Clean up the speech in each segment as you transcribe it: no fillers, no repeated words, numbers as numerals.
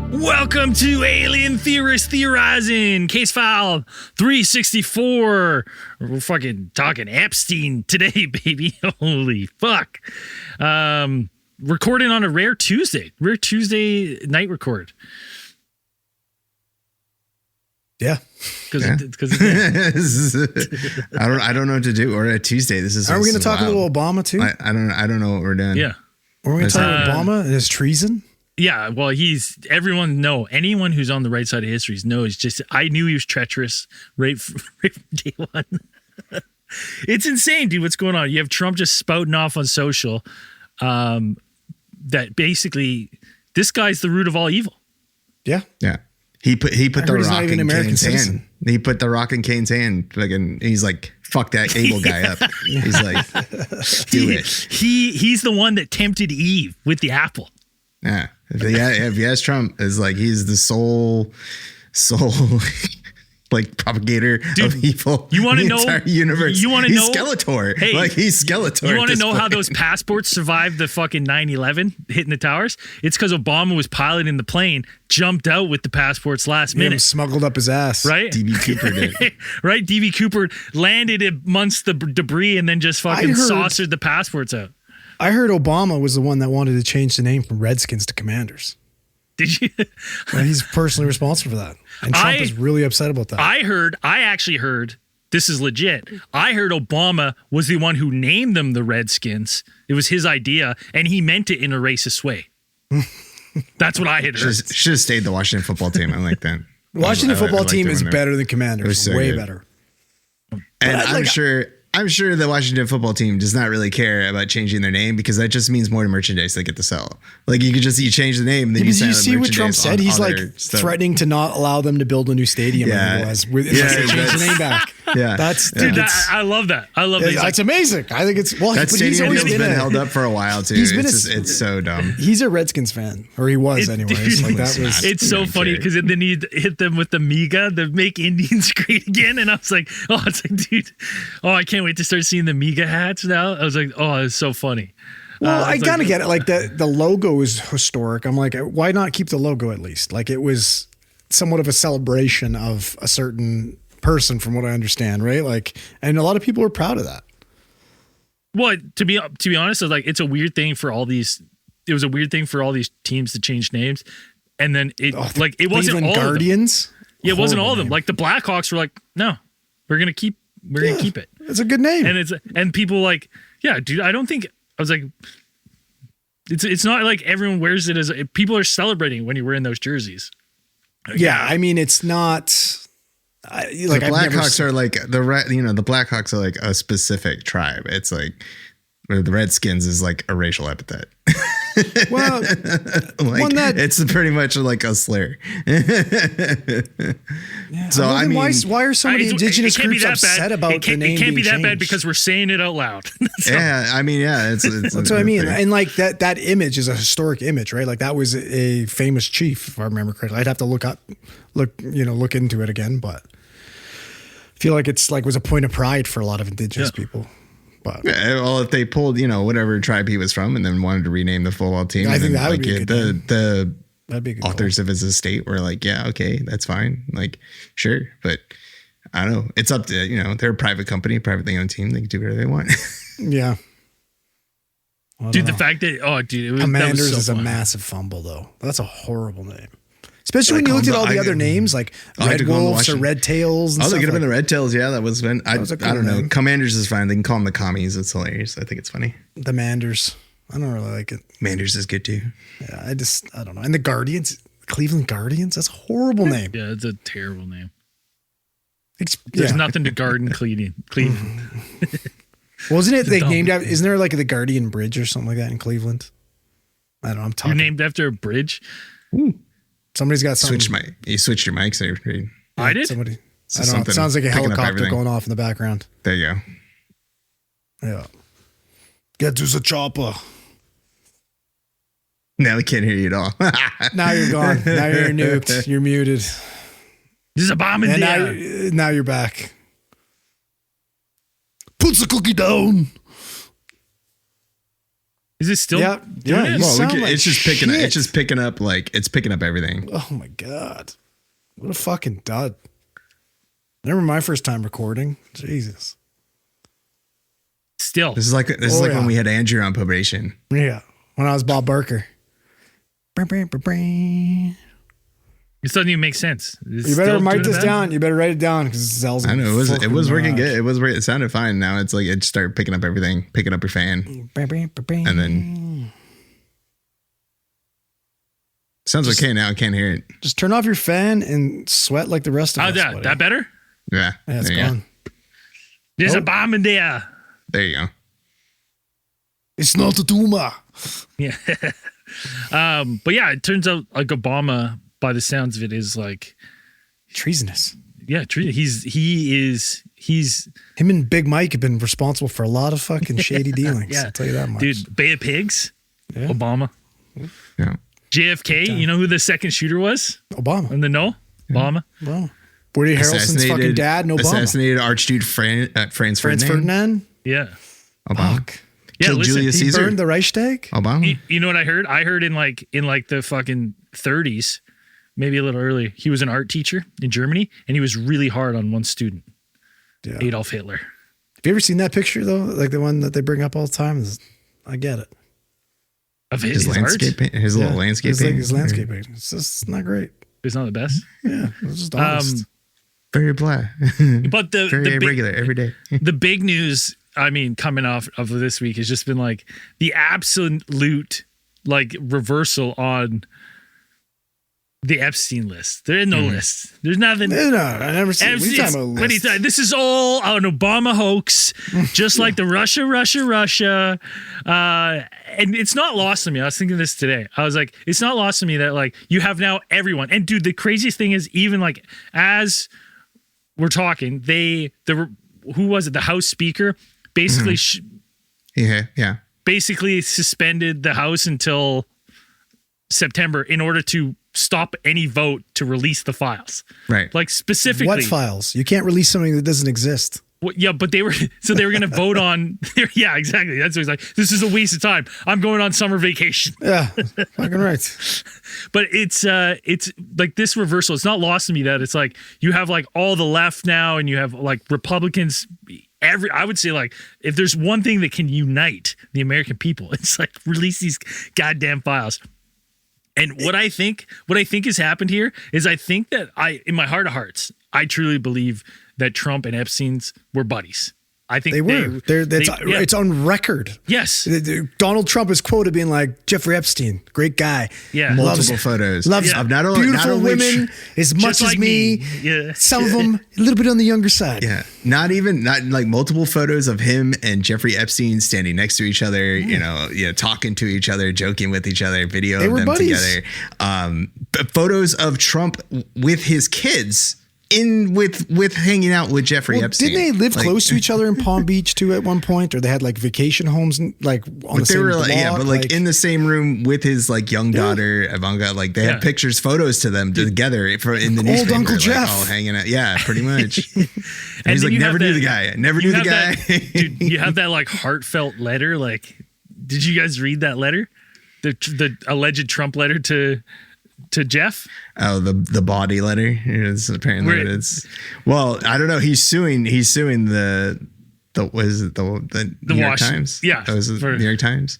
Welcome to Alien Theorists Theorizing, case file 364. We're fucking talking Epstein today, baby. Holy fuck. Recording on a rare Tuesday night record. Yeah. Because I don't know what to do. Or a Tuesday. This is. Are we going to talk a little Obama too? I don't know what we're doing. Yeah. Are we going to talk Obama and his treason? Yeah, well, anyone who's on the right side of history knows just, I knew he was treacherous right from day one. It's insane, dude, what's going on. You have Trump just spouting off on social that basically this guy's the root of all evil. Yeah. Yeah. He put the rock in Kane's hand. He put the rock in Kane's hand. And he's like, fuck that Abel guy up. He's like, do it. He's the one that tempted Eve with the apple. Yeah. If you ask Trump, is like he's the sole like propagator of evil. You want to know entire universe? You want to know Skeletor? Hey, like he's Skeletor. You want to know how those passports survived the fucking 9/11 hitting the towers? It's because Obama was piloting the plane, jumped out with the passports last minute, smuggled up his ass. Right? DB Cooper did. Right? DB Cooper landed amongst the debris and then just fucking saucered the passports out. I heard Obama was the one that wanted to change the name from Redskins to Commanders. Did you? He's personally responsible for that. And Trump is really upset about that. I actually heard, this is legit. I heard Obama was the one who named them the Redskins. It was his idea, and he meant it in a racist way. That's what I had heard. Should have stayed the Washington football team. I like that. Washington football team is better than Commanders. So way good. better. And I'm sure the Washington football team does not really care about changing their name because that just means more merchandise they get to sell. Like you change the name, then you see what Trump said. He's like threatening to not allow them to build a new stadium. Yeah, unless they change the name back. Yeah, I love that. I love that. That's amazing. I think it's that stadium has been held up for a while too. It's so dumb. He's a Redskins fan, or he was anyways. Like that was. It's so funny because then he hit them with the MEGA, the Make Indians Great Again, and I was like, dude, I can't wait to start seeing the MEGA hats now. I was like, it's so funny. Well, I kind of get it. Like the logo is historic. I'm like, why not keep the logo at least? Like it was somewhat of a celebration of a certain person, from what I understand, right? Like, and a lot of people are proud of that. Well, to be honest, it's a weird thing for all these. It was a weird thing for all these teams to change names, and then it wasn't all Guardians. Of them. Yeah, it wasn't all of them. Like the Blackhawks were like, no, we're gonna keep it. It's a good name, and people like, yeah, dude. I don't think I was like. It's not like everyone wears it as people are celebrating when you're wearing those jerseys. Yeah, I mean, it's not. The Blackhawks are like the Blackhawks are like a specific tribe. It's like the Redskins is like a racial epithet. Well, it's pretty much like a slur. So I mean, why are so many indigenous groups upset about the name? It can't be that changed? bad because we're saying it out loud. It's that's what I mean. And like that image is a historic image, right? Like that was a famous chief, if I remember correctly. I'd have to look into it again, but I feel like it's like was a point of pride for a lot of indigenous people. But well, if they pulled, whatever tribe he was from and then wanted to rename the football team, I think that would be the that'd be a good authors call. of his estate were like, yeah, okay, that's fine. Like, sure. But I don't know. It's up to, they're a private company, privately owned team. They can do whatever they want. Yeah. Dude, the fact that, Commanders is a massive fumble, though. That's a horrible name. Especially when you looked at all the other names, like Red Wolves or Red Tails. They could have been the Red Tails. Yeah, that was fun. I don't know. Commanders is fine. They can call them the commies. It's hilarious. I think it's funny. The Manders. I don't really like it. Manders is good too. Yeah, I don't know. And the Guardians, Cleveland Guardians. That's a horrible name. Yeah, it's a terrible name. There's nothing to guard in Cleveland. Wasn't it they named after? Isn't there like the Guardian Bridge or something like that in Cleveland? I don't know. I'm talking. You're named after a bridge. Ooh. Somebody's got something. You switched your mics. I did. Somebody. I don't know. It sounds like a helicopter going off in the background. There you go. Yeah. Get to the chopper. Now we can't hear you at all. Now you're gone. Now you're nuked. You're muted. There's a bomb in there. Now you're back. Puts the cookie down. Is it still? Yeah. doing Yeah, it? you Well, sound like it's just picking up. shit. It's just picking up it's picking up everything. Oh my God. What a fucking dud. Remember my first time recording? Jesus. Still. This is like when we had Andrew on probation. Yeah. When I was Bob Barker. This doesn't even make sense. You better write this down. You better write it down because Zell's. I know it was working good. It sounded fine. Now it's like it started picking up everything, picking up your fan, and then sounds okay now. I can't hear it. Just turn off your fan and sweat like the rest of us. That better? Yeah, Yeah, it's gone. There's a bomb in there. There you go. It's not a tumor. Yeah. But yeah, it turns out like Obama, by the sounds of it, is like Treasonous. Yeah, he's him and Big Mike have been responsible for a lot of fucking shady dealings. Yeah. I'll tell you that much. Dude, Bay of Pigs, Yeah. Obama. Yeah. JFK, you know who the second shooter was? Obama. In the know? Obama. Well, Woody Harrelson's fucking dad and Obama. Assassinated Archduke Franz Ferdinand. Yeah. Obama. Fuck. Yeah, Killed listen, Julius He Caesar. burned the Reichstag. Obama. You know what I heard? I heard in like the fucking 30s, maybe a little early. He was an art teacher in Germany, and he was really hard on one student, Yeah. Adolf Hitler. Have you ever seen that picture though? Like the one that they bring up all the time? I get it. Of His his art? landscape, his little landscape. It's like his landscape painting. It's just not great. It's not the best. Yeah, it's just honest. Very blah. But the Very big, irregular every day. the big news, I mean, coming off of this week has just been like the absolute like reversal on the Epstein list. There is no list. There's nothing. No, I never seen. What are you talking about What are you talking- This is all an Obama hoax, just like the Russia. And it's not lost on me. I was thinking this today. I was like, it's not lost on me that like you have now everyone. And dude, the craziest thing is even like as we're talking, who was it? The House Speaker basically Yeah. basically suspended the House until September in order to stop any vote to release the files. Right. Like specifically. What files? You can't release something that doesn't exist. Yeah, but they were going to vote on. Yeah, exactly. That's what he's like. This is a waste of time. I'm going on summer vacation. Yeah, fucking right. But it's like this reversal. It's not lost to me that it's like you have like all the left now, and you have like Republicans. I would say like if there's one thing that can unite the American people, it's like release these goddamn files. And what I think has happened here is I think that in my heart of hearts, I truly believe that Trump and Epstein's were buddies. I think They were. It's on record. Yes. Donald Trump is quoted being like, Jeffrey Epstein, great guy. Yeah. Multiple photos. Loves of not only beautiful women as much Just as like me. Yeah. Some of them a little bit on the younger side. Yeah, not like multiple photos of him and Jeffrey Epstein standing next to each other, talking to each other, joking with each other, video of were them buddies. together. But photos of Trump with his kids with hanging out with Jeffrey Epstein. Didn't they live close to each other in Palm Beach too at one point, or they had like vacation homes like on the same block? But in the same room with his like young daughter Ivanka. Like they had photos to them together in the newspaper. Old Uncle Jeff, all hanging out. Yeah, pretty much. And he's then like, you never have knew that- the guy. Never knew the guy. Dude, you have that like heartfelt letter. Like, did you guys read that letter? The alleged Trump letter to Jeff? Oh, the body letter. It's apparently what it's. Well, I don't know. He's suing the New York Times. Yeah, that was the New York Times.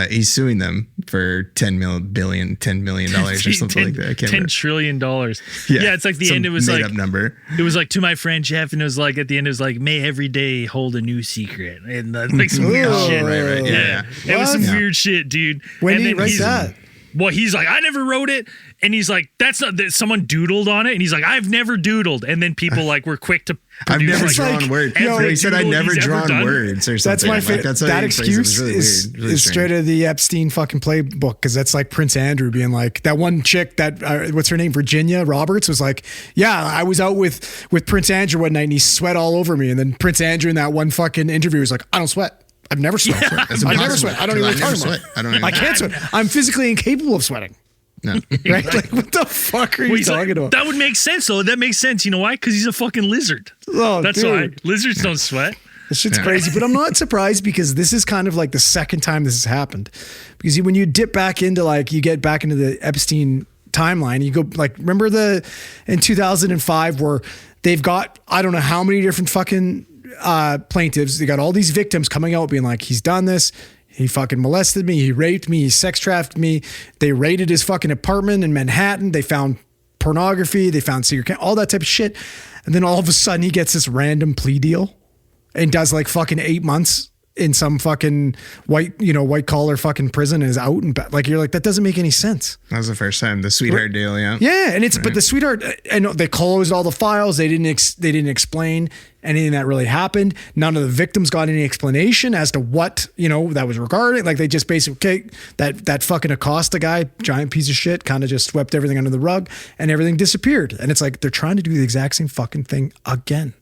He's suing them for $10 million or something like that. I can't $10 trillion. Yeah, it's like the some end. It was made like up number. It was like to my friend Jeff, and it was like at the end, it was like, may every day hold a new secret, and like some weird shit. Right. Yeah. It was some What? weird shit, dude. When and did he then write that? Well, he's like, I never wrote it. And he's like, that's not that someone doodled on it. And he's like, I've never doodled. And then people like were quick to I've produce, never like, drawn like, words. yo, He said I'd doodle never he's ever drawn done. words or something. That's my favorite. That's how that he phrased it. It was excuse really is weird. Really straight strange. out of the Epstein fucking playbook, because that's like Prince Andrew being like, that one chick that what's her name, Virginia Roberts, was like, yeah, I was out with Prince Andrew one night and he sweat all over me, and then Prince Andrew in that one fucking interview was like, I don't sweat. I've never sweat. That's I never impossible. sweat. I don't even know what you're talking sweat. about. I don't even. I can't sweat. I'm physically incapable of sweating. No. Right? Like, what the fuck are you He's like, talking about? that would make sense though. That makes sense. You know why? Because he's a fucking lizard. Oh, That's dude. why lizards don't sweat. This shit's crazy, but I'm not surprised because this is kind of like the second time this has happened. Because when you dip back into you get back into the Epstein timeline, you go remember in 2005 where they've got, I don't know how many different fucking plaintiffs. They got all these victims coming out being like, he's done this. He fucking molested me. He raped me. He sex trafficked me. They raided his fucking apartment in Manhattan. They found pornography. They found secret, all that type of shit. And then all of a sudden he gets this random plea deal and does fucking 8 months in some fucking white collar fucking prison and is out and you're like, that doesn't make any sense. That was the first time, the sweetheart deal, yeah. Yeah, and but the sweetheart, and they closed all the files. They didn't explain anything that really happened. None of the victims got any explanation as to what, that was regarding. They just basically, that fucking Acosta guy, giant piece of shit, kind of just swept everything under the rug and everything disappeared. And it's they're trying to do the exact same fucking thing again.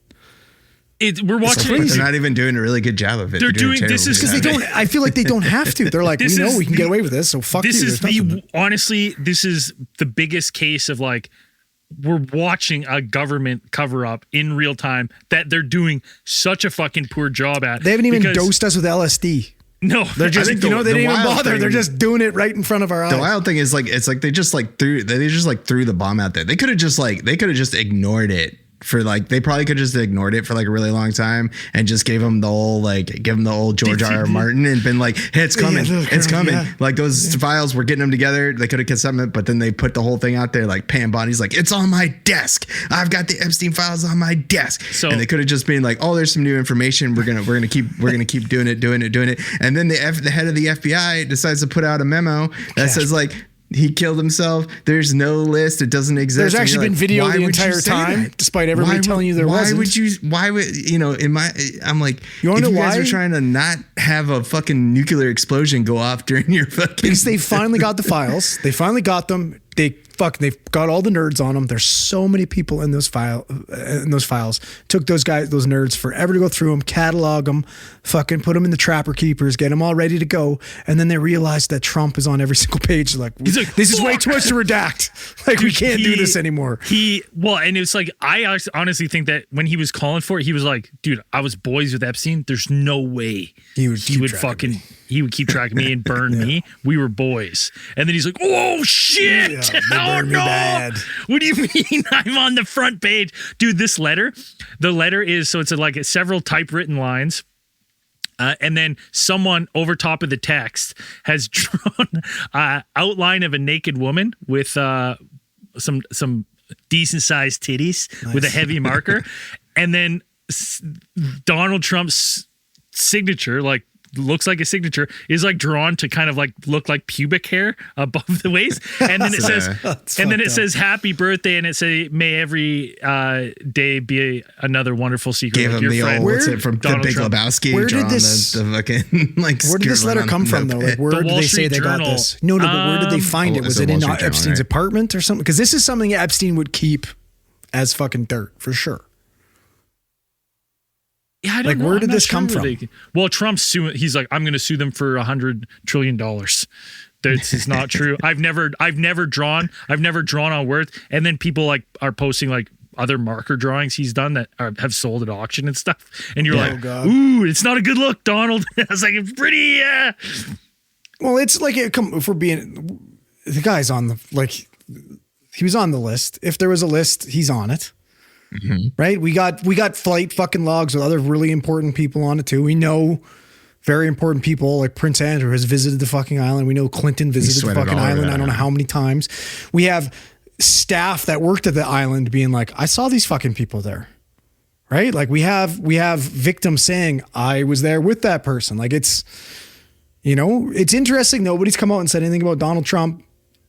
We're watching. But they're not even doing a really good job of it. They're doing this is because they don't. I feel like they don't have to. They're like, we know we can get away with this, so fuck this you. Honestly, this is the biggest case of we're watching a government cover up in real time that they're doing such a fucking poor job at. They haven't even dosed us with LSD. No, they're just they didn't even bother. They're just doing it right in front of our eyes. The wild thing is it's they just threw the bomb out there. They could have just ignored it. For they probably could have just ignored it for a really long time and just gave him the old George R.R. Martin and been like, hey, it's coming, it's coming. Yeah. Those files, we're getting them together. They could have kept something, but then they put the whole thing out there Pam Bondi's it's on my desk. I've got the Epstein files on my desk. So, and they could have just been oh, there's some new information. We're gonna keep doing it. And then the head of the FBI decides to put out a memo that says he killed himself. There's no list. It doesn't exist. There's actually been video the entire time, despite everybody telling you there wasn't. Why would I'm you want to know why? You guys are trying to not have a fucking nuclear explosion go off during your fucking. Because they finally got the files. They finally got them. They've got all the nerds on them. There's so many people in those files. Took those nerds forever to go through them, catalog them, fucking put them in the trapper keepers, get them all ready to go. And then they realized that Trump is on every single page. This is way too much to redact. Dude, we can't do this anymore. And it's I honestly think that when he was calling for it, he was like, dude, I was boys with Epstein. There's no way he would keep track of me and burn me. We were boys. And then he's like, oh shit. Yeah, oh no. Bad. What do you mean I'm on the front page? Dude, the letter is, so it's several typewritten lines. And then someone over top of the text has drawn an outline of a naked woman with some decent sized titties with a heavy marker. And then Donald Trump's signature, looks like a signature, is drawn to kind of look like pubic hair above the waist, and then it says happy birthday, and it say may every day be another wonderful secret. Gave him the old what's it from Donald the Big Trump. Lebowski? Where did this the fucking where did this letter come from though? Where did they say they got this? No, but where did they find it? Was it in Epstein's apartment or something? Because this is something Epstein would keep as fucking dirt for sure. Yeah, I don't know. Where did this come from? Well, Trump's suing. He's like, I'm going to sue them for $100 trillion. This is not true. I've never drawn on words. And then people are posting other marker drawings he's done that have sold at auction and stuff. And you're ooh, it's not a good look, Donald. I was like, it's pretty. Well, it's if we're being, the guy's on he was on the list. If there was a list, he's on it. Mm-hmm. Right? We got flight fucking logs with other really important people on it too. We know very important people like Prince Andrew has visited the fucking island. We know Clinton visited the fucking island. I don't know how many times. We have staff that worked at the island being like, I saw these fucking people there. Right? We have victims saying I was there with that person. It's interesting. Nobody's come out and said anything about Donald Trump.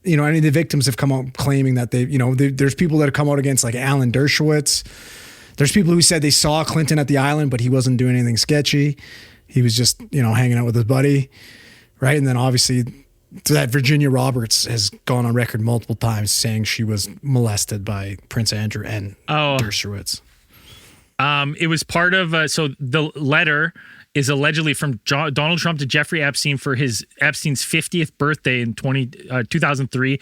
Any of the victims have come out claiming that there's people that have come out against Alan Dershowitz. There's people who said they saw Clinton at the island, but he wasn't doing anything sketchy. He was just, hanging out with his buddy. Right. And then obviously that Virginia Roberts has gone on record multiple times saying she was molested by Prince Andrew and Dershowitz. It was part of, so the letter is allegedly from Donald Trump to Jeffrey Epstein for Epstein's 50th birthday in 2003,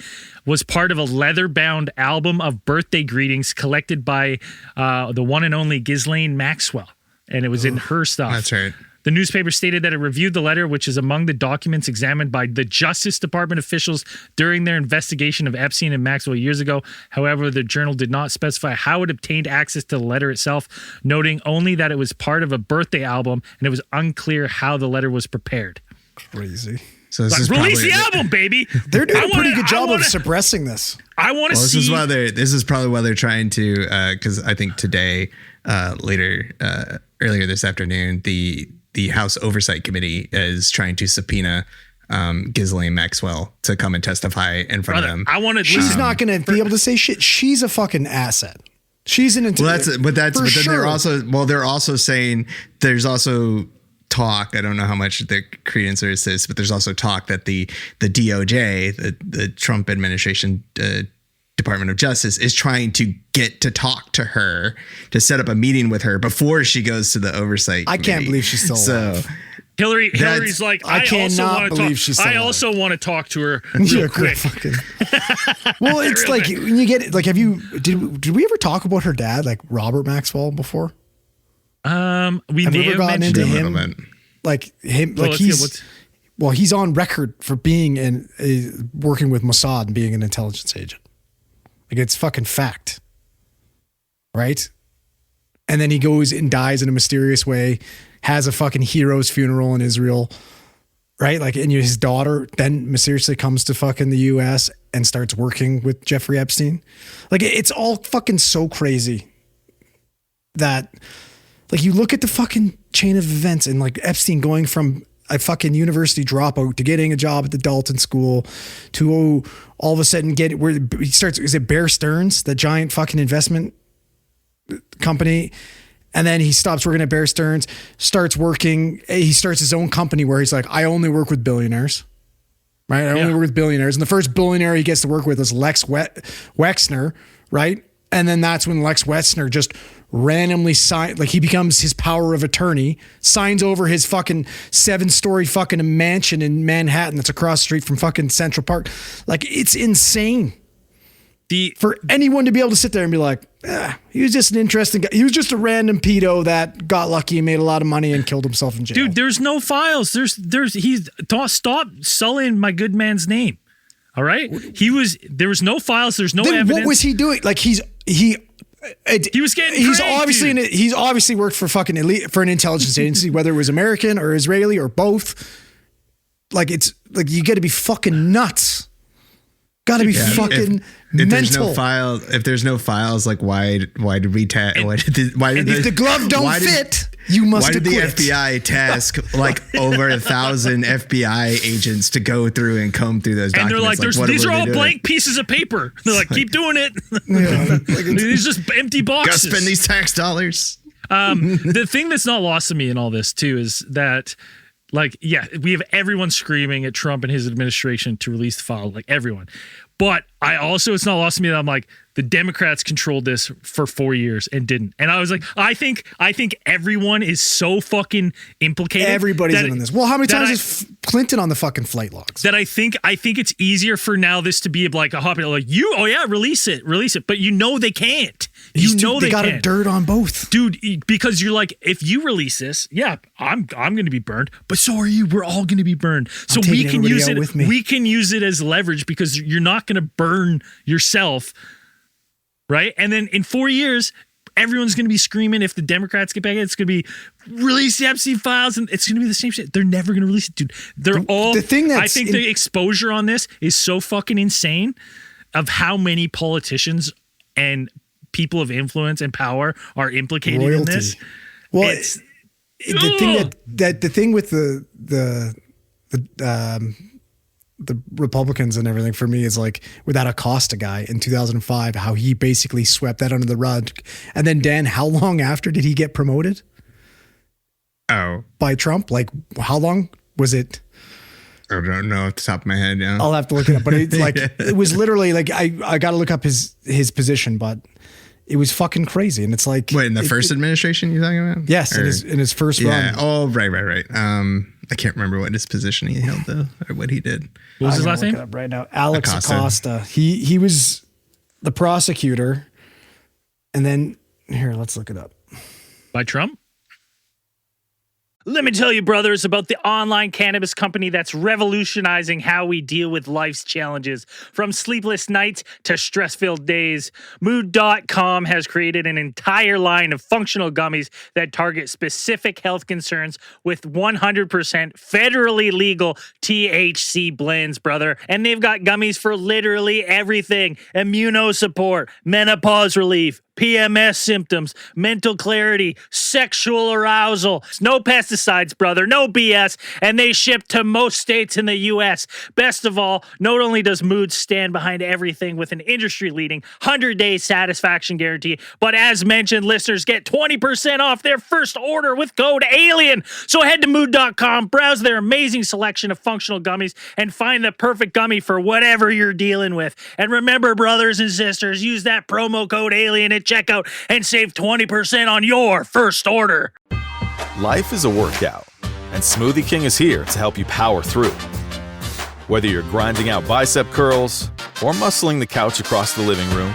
was part of a leather-bound album of birthday greetings collected by the one and only Ghislaine Maxwell. and it was in her stuff. That's right. The newspaper stated that it reviewed the letter, which is among the documents examined by the Justice Department officials during their investigation of Epstein and Maxwell years ago. However, the journal did not specify how it obtained access to the letter itself, noting only that it was part of a birthday album, and it was unclear how the letter was prepared. Crazy. So this is release the album, baby. They're doing a pretty good job of suppressing this. I want to see. This is probably why they're trying to, because I think today, earlier this afternoon, the House Oversight Committee is trying to subpoena Ghislaine Maxwell to come and testify in front of them. I want to. She's not going to be able to say shit. She's a fucking asset. She's an. They're also saying there's also talk. I don't know how much the credence there is this, but there's also talk that the DOJ, the Trump administration. Department of Justice is trying to get to talk to her to set up a meeting with her before she goes to the oversight committee. I can't believe she's still alive. So Hillary's like, I also want to talk to her real quick. Well, it's like when you get like, did we ever talk about her dad, like Robert Maxwell, before? We have may have gotten mentioned into him. He's on record for being working with Mossad and being an intelligence agent. Like, it's fucking fact. Right? And then he goes and dies in a mysterious way, has a fucking hero's funeral in Israel. Right? Like, and his daughter then mysteriously comes to fucking the US and starts working with Jeffrey Epstein. Like, it's all fucking so crazy that, like, you look at the fucking chain of events and, like, Epstein going from a fucking university dropout to getting a job at the Dalton School to all of a sudden where he starts. Is it Bear Stearns, the giant fucking investment company? And then he stops working at Bear Stearns, he starts his own company where he's like, I only work with billionaires, right? I only work with billionaires. And the first billionaire he gets to work with is Lex Wexner, right? And then that's when Lex Wexner just randomly signed, like, he becomes his power of attorney, signs over his fucking 7-story fucking mansion in Manhattan that's across the street from fucking Central Park. Like, it's insane. For anyone to be able to sit there and be like, he was just an interesting guy. He was just a random pedo that got lucky and made a lot of money and killed himself in jail. Dude, there's no files. Stop sullying my good man's name. All right? There was no files. There's no evidence. What was he doing? Like, he was getting he's obviously worked for fucking for an intelligence agency, whether it was American or Israeli or both. Like, it's like, you got to be fucking nuts. Got to be fucking mental. If there's no files, like, why did we if the glove don't fit, you must. Why did the quit. FBI task like over 1,000 FBI agents to go through and comb through those documents? And they're like, these are all blank pieces of paper. They're like, keep doing it. These just empty boxes. Gotta spend these tax dollars. The thing that's not lost to me in all this too is that, like, yeah, we have everyone screaming at Trump and his administration to release the file, like everyone. But it's not lost to me that I'm like, the Democrats controlled this for 4 years and didn't. And I was like, I think everyone is so fucking implicated. Everybody's in on this. Well, how many times is Clinton on the fucking flight logs? That I think it's easier for now this to be like a hot, like, release it. But they can't. They got a dirt on both, dude. Because you're like, if you release this, I'm going to be burned, but so are you. We're all going to be burned. So we can use it. We can use it as leverage because you're not going to burn yourself, right? And then in 4 years, everyone's going to be screaming. If the Democrats get back, it's going to be release the Epstein files, and it's going to be the same shit. They're never going to release it, dude. I think the exposure on this is so fucking insane of how many politicians and people of influence and power are implicated in this. Well, the thing with the Republicans and everything for me is like, with that Acosta guy in 2005, how he basically swept that under the rug. And then, Dan, how long after did he get promoted? Oh, by Trump? Like, how long was it? I don't know off the top of my head. Yeah, I'll have to look it up. But it's like, it was literally like, I got to look up his position, but it was fucking crazy. And it's like, wait, in the first administration you're talking about? Yes, in his first run. Oh, right. I can't remember what his position he held though, or what he did. What was his last name? Right now, Alex Acosta. He was the prosecutor, and then here, let's look it up. By Trump? Let me tell you, brothers, about the online cannabis company that's revolutionizing how we deal with life's challenges. From sleepless nights to stress-filled days, Mood.com has created an entire line of functional gummies that target specific health concerns with 100% federally legal THC blends, brother. And they've got gummies for literally everything. Immunosupport, menopause relief, PMS symptoms, mental clarity, sexual arousal. No pesticides, brother. No BS. And they ship to most states in the U.S. Best of all, not only does Mood stand behind everything with an industry-leading 100-day satisfaction guarantee, but as mentioned, listeners get 20% off their first order with code ALIEN. So head to Mood.com, browse their amazing selection of functional gummies, and find the perfect gummy for whatever you're dealing with. And remember, brothers and sisters, use that promo code ALIEN at checkout and save 20% on your first order. Life is a workout, and Smoothie King is here to help you power through. Whether you're grinding out bicep curls or muscling the couch across the living room,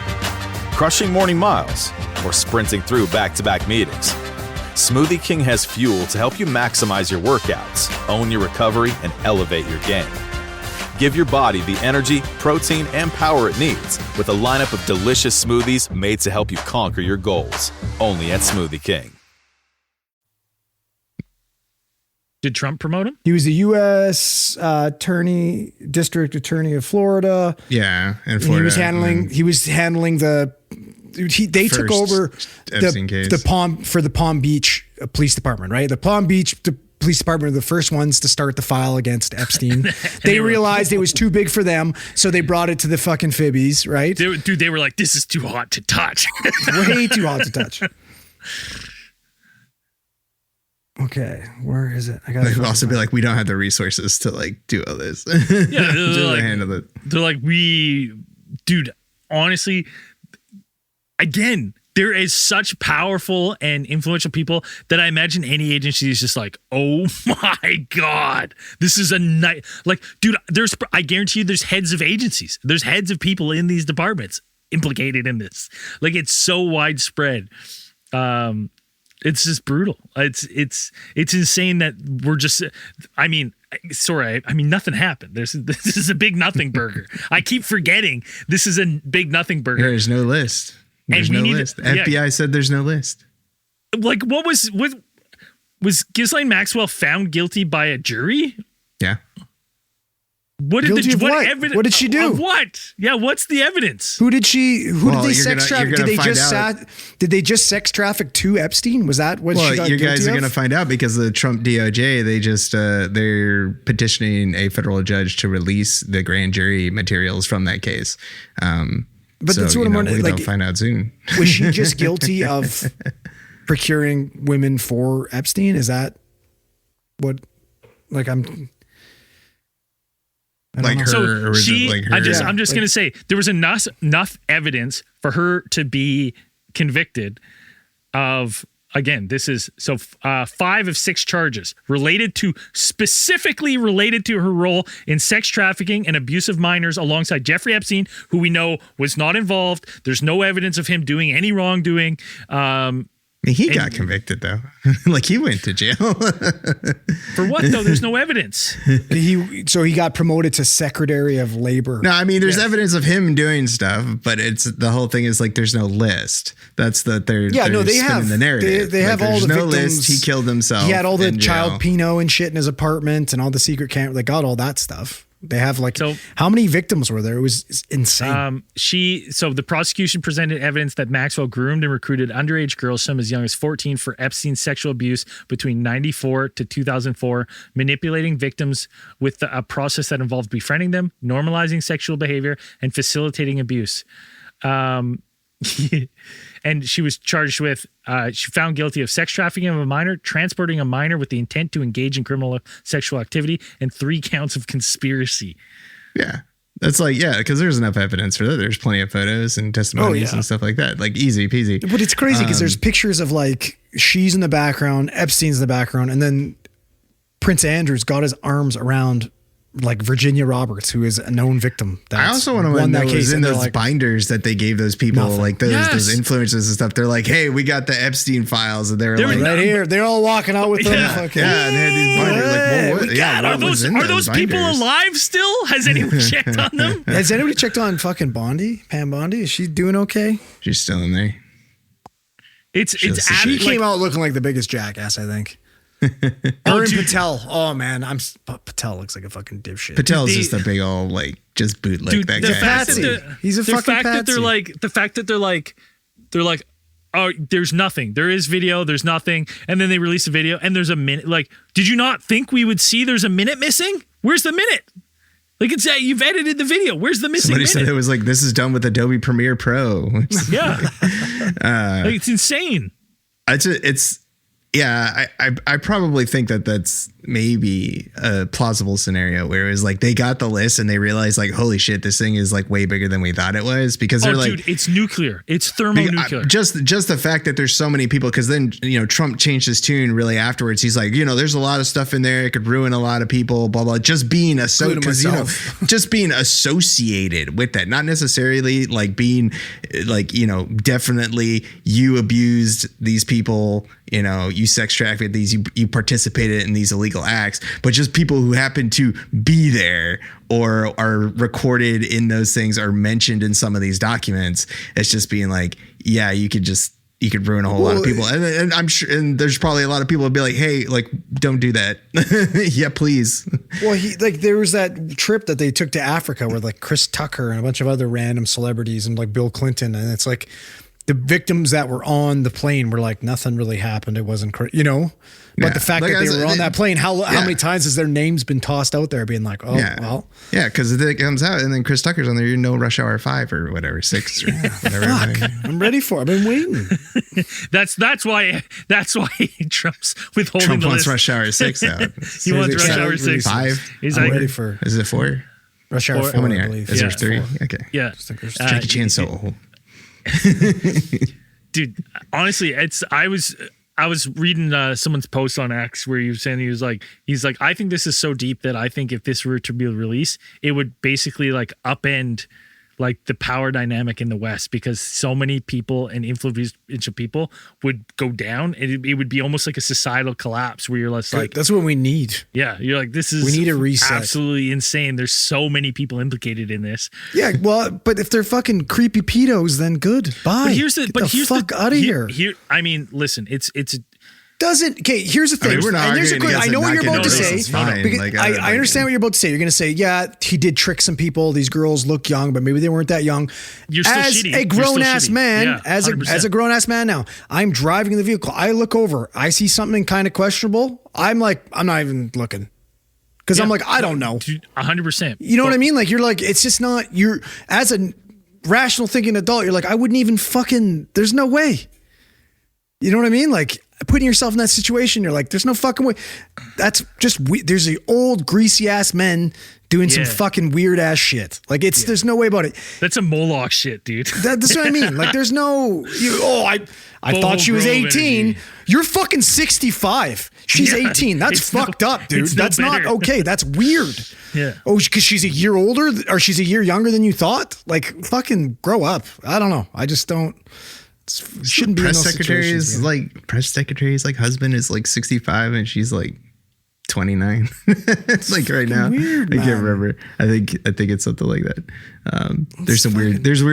crushing morning miles, or sprinting through back-to-back meetings, Smoothie King has fuel to help you maximize your workouts, own your recovery, and elevate your game. Give your body the energy, protein, and power it needs with a lineup of delicious smoothies made to help you conquer your goals. Only at Smoothie King. Did Trump promote him? He was the U.S. District Attorney of Florida. Yeah, in And Florida. he was handling they took over Epstein case. the Palm Beach Police Department, right? The Palm Beach Police Department were the first ones to start the file against Epstein. They realized it was too big for them, so they brought it to the fucking Fibbies, right? They were like, this is too hot to touch. Way too hot to touch. Okay, where is it? They'd also be like, we don't have the resources to like do all this. Yeah, Handle it. They're like, dude, honestly, again, there is such powerful and influential people that I imagine any agency is just like, oh my God, this is a night. Like, dude, I guarantee you there's heads of agencies. There's heads of people in these departments implicated in this. Like, it's so widespread. It's just brutal. It's insane that we're just, I mean, nothing happened. This is a big nothing burger. I keep forgetting this is a big nothing burger. There's no list. There's no list. FBI said there's no list. Like, what was Ghislaine Maxwell found guilty by a jury? Yeah. What did she do? What? Yeah, what's the evidence? Who did they sex traffic? Did they just sex traffic to Epstein? Was that what she got you guilty guys are of? going to find out because the Trump DOJ, they're petitioning a federal judge to release the grand jury materials from that case. But that's what I'm wondering. We'll find out soon. Was she just guilty of procuring women for Epstein? Is that what? Like I'm. Like her, so she, like her. I'm just gonna say there was enough evidence for her to be convicted of. Again, this is 5 of 6 charges specifically related to her role in sex trafficking and abuse of minors alongside Jeffrey Epstein, who we know was not involved. There's no evidence of him doing any wrongdoing. He got convicted though. Like he went to jail. For what though? There's no evidence. He got promoted to Secretary of Labor. No, I mean there's evidence of him doing stuff, but it's the whole thing is like there's no list. That's they have the narrative. They have all the no victims. List. He killed himself. He had all the child Pinot and shit in his apartment and all the secret camera. They got all that stuff. They have how many victims were there? It was insane. The prosecution presented evidence that Maxwell groomed and recruited underage girls, some as young as 14, for Epstein's sexual abuse between 1994 to 2004, manipulating victims with a process that involved befriending them, normalizing sexual behavior, and facilitating abuse. And she was charged with, she found guilty of sex trafficking of a minor, transporting a minor with the intent to engage in criminal sexual activity, and 3 counts of conspiracy. Yeah. That's because there's enough evidence for that. There's plenty of photos and testimonies and stuff like that. Like easy peasy. But it's crazy because there's pictures of like she's in the background, Epstein's in the background, and then Prince Andrew's got his arms around like Virginia Roberts, who is a known victim. I also want to know is in those binders that they gave those people, like those influencers and stuff. They're like, hey, we got the Epstein files, and they're like, right here. They're all walking out with them. Yeah, and they had these binders. Like, well, are those people alive still? Has anyone checked on them? Has anybody checked on fucking Bondi? Pam Bondi? Is she doing okay? She's still in there. She came out looking like the biggest jackass, I think. Her and Patel. Oh man, Patel looks like a fucking dipshit. Patel's just a big old like just bootleg that guy. Patsy. He's a fucking patsy. The fact that they're like, oh, there's nothing. There is video. There's nothing, and then they release a video, and there's a minute. Like, did you not think we would see? There's a minute missing. Where's the minute? Like it's you've edited the video. Where's the missing minute? Somebody said it was like this is done with Adobe Premiere Pro. Yeah, like, it's insane. I probably think that's maybe a plausible scenario where it was like they got the list and they realized like, holy shit, this thing is like way bigger than we thought it was, because they're like, dude, it's nuclear. It's thermonuclear. Just the fact that there's so many people, because then, Trump changed his tune really afterwards. He's like, there's a lot of stuff in there. It could ruin a lot of people, blah, blah. Just being just being associated with that, not necessarily like being like, definitely you abused these people, you sex trafficked these, you participated in these illegal acts, but just people who happen to be there or are recorded in those things or mentioned in some of these documents. It's just being like, yeah, you could ruin a whole lot of people. And I'm sure, and there's probably a lot of people would be like, hey, like, don't do that. Yeah, please. Well, there was that trip that they took to Africa where like Chris Tucker and a bunch of other random celebrities and like Bill Clinton. And it's like the victims that were on the plane were like, nothing really happened. It wasn't, but the fact that they were on that plane, how many times has their names been tossed out there being like, well. Yeah, because it comes out and then Chris Tucker's on there, Rush Hour 5 or whatever, 6 or whatever. Fuck, I'm ready for it. I've been waiting. That's why Trump's withholding Trump the wants list. Rush Hour 6 out. He wants Rush Hour 6. 5? He's like, ready for. Is it 4? Rush Hour 4, how many I believe. Is there 3? 4. Okay. Yeah. Jackie Chan's so old. Dude, honestly, I was reading someone's post on X where he was saying he's like, I think this is so deep that I think if this were to be released, it would basically like upend like the power dynamic in the West, because so many people and influential people would go down, and it would be almost like a societal collapse where you're less like, that's what we need. Yeah, you're like, we need a reset. Absolutely insane. There's so many people implicated in this. Yeah, well, but if they're fucking creepy pedos, then good. Bye. Get the fuck out of here. I mean, listen, it's here's the thing. I know what you're about to say. I understand what you're about to say. You're going to say, yeah, he did trick some people. These girls look young, but maybe they weren't that young. You're still shitty. As a grown-ass man, yeah, as a grown-ass man now, I'm driving the vehicle. I look over. I see something kind of questionable. I'm like, I'm not even looking. Because I'm like, I don't know. 100%. You know what I mean? Like, you're like, it's just not, as a rational thinking adult, you're like, I wouldn't even there's no way. You know what I mean? Like, putting yourself in that situation, you're like, there's no fucking way. That's just there's the old greasy ass men doing some fucking weird ass shit. Like there's no way about it. That's a Moloch shit, dude. That's what I mean. Like there's no, I thought she was 18. Energy. You're fucking 65. She's 18. That's fucked up, dude. That's not okay. That's weird. Yeah. Oh, because she's a year older or she's a year younger than you thought? Like fucking grow up. I don't know. I just don't. Shouldn't be press secretary's like husband is like 65 and she's like 29. It's like right now. Weird, I can't remember. I think it's something like that. There's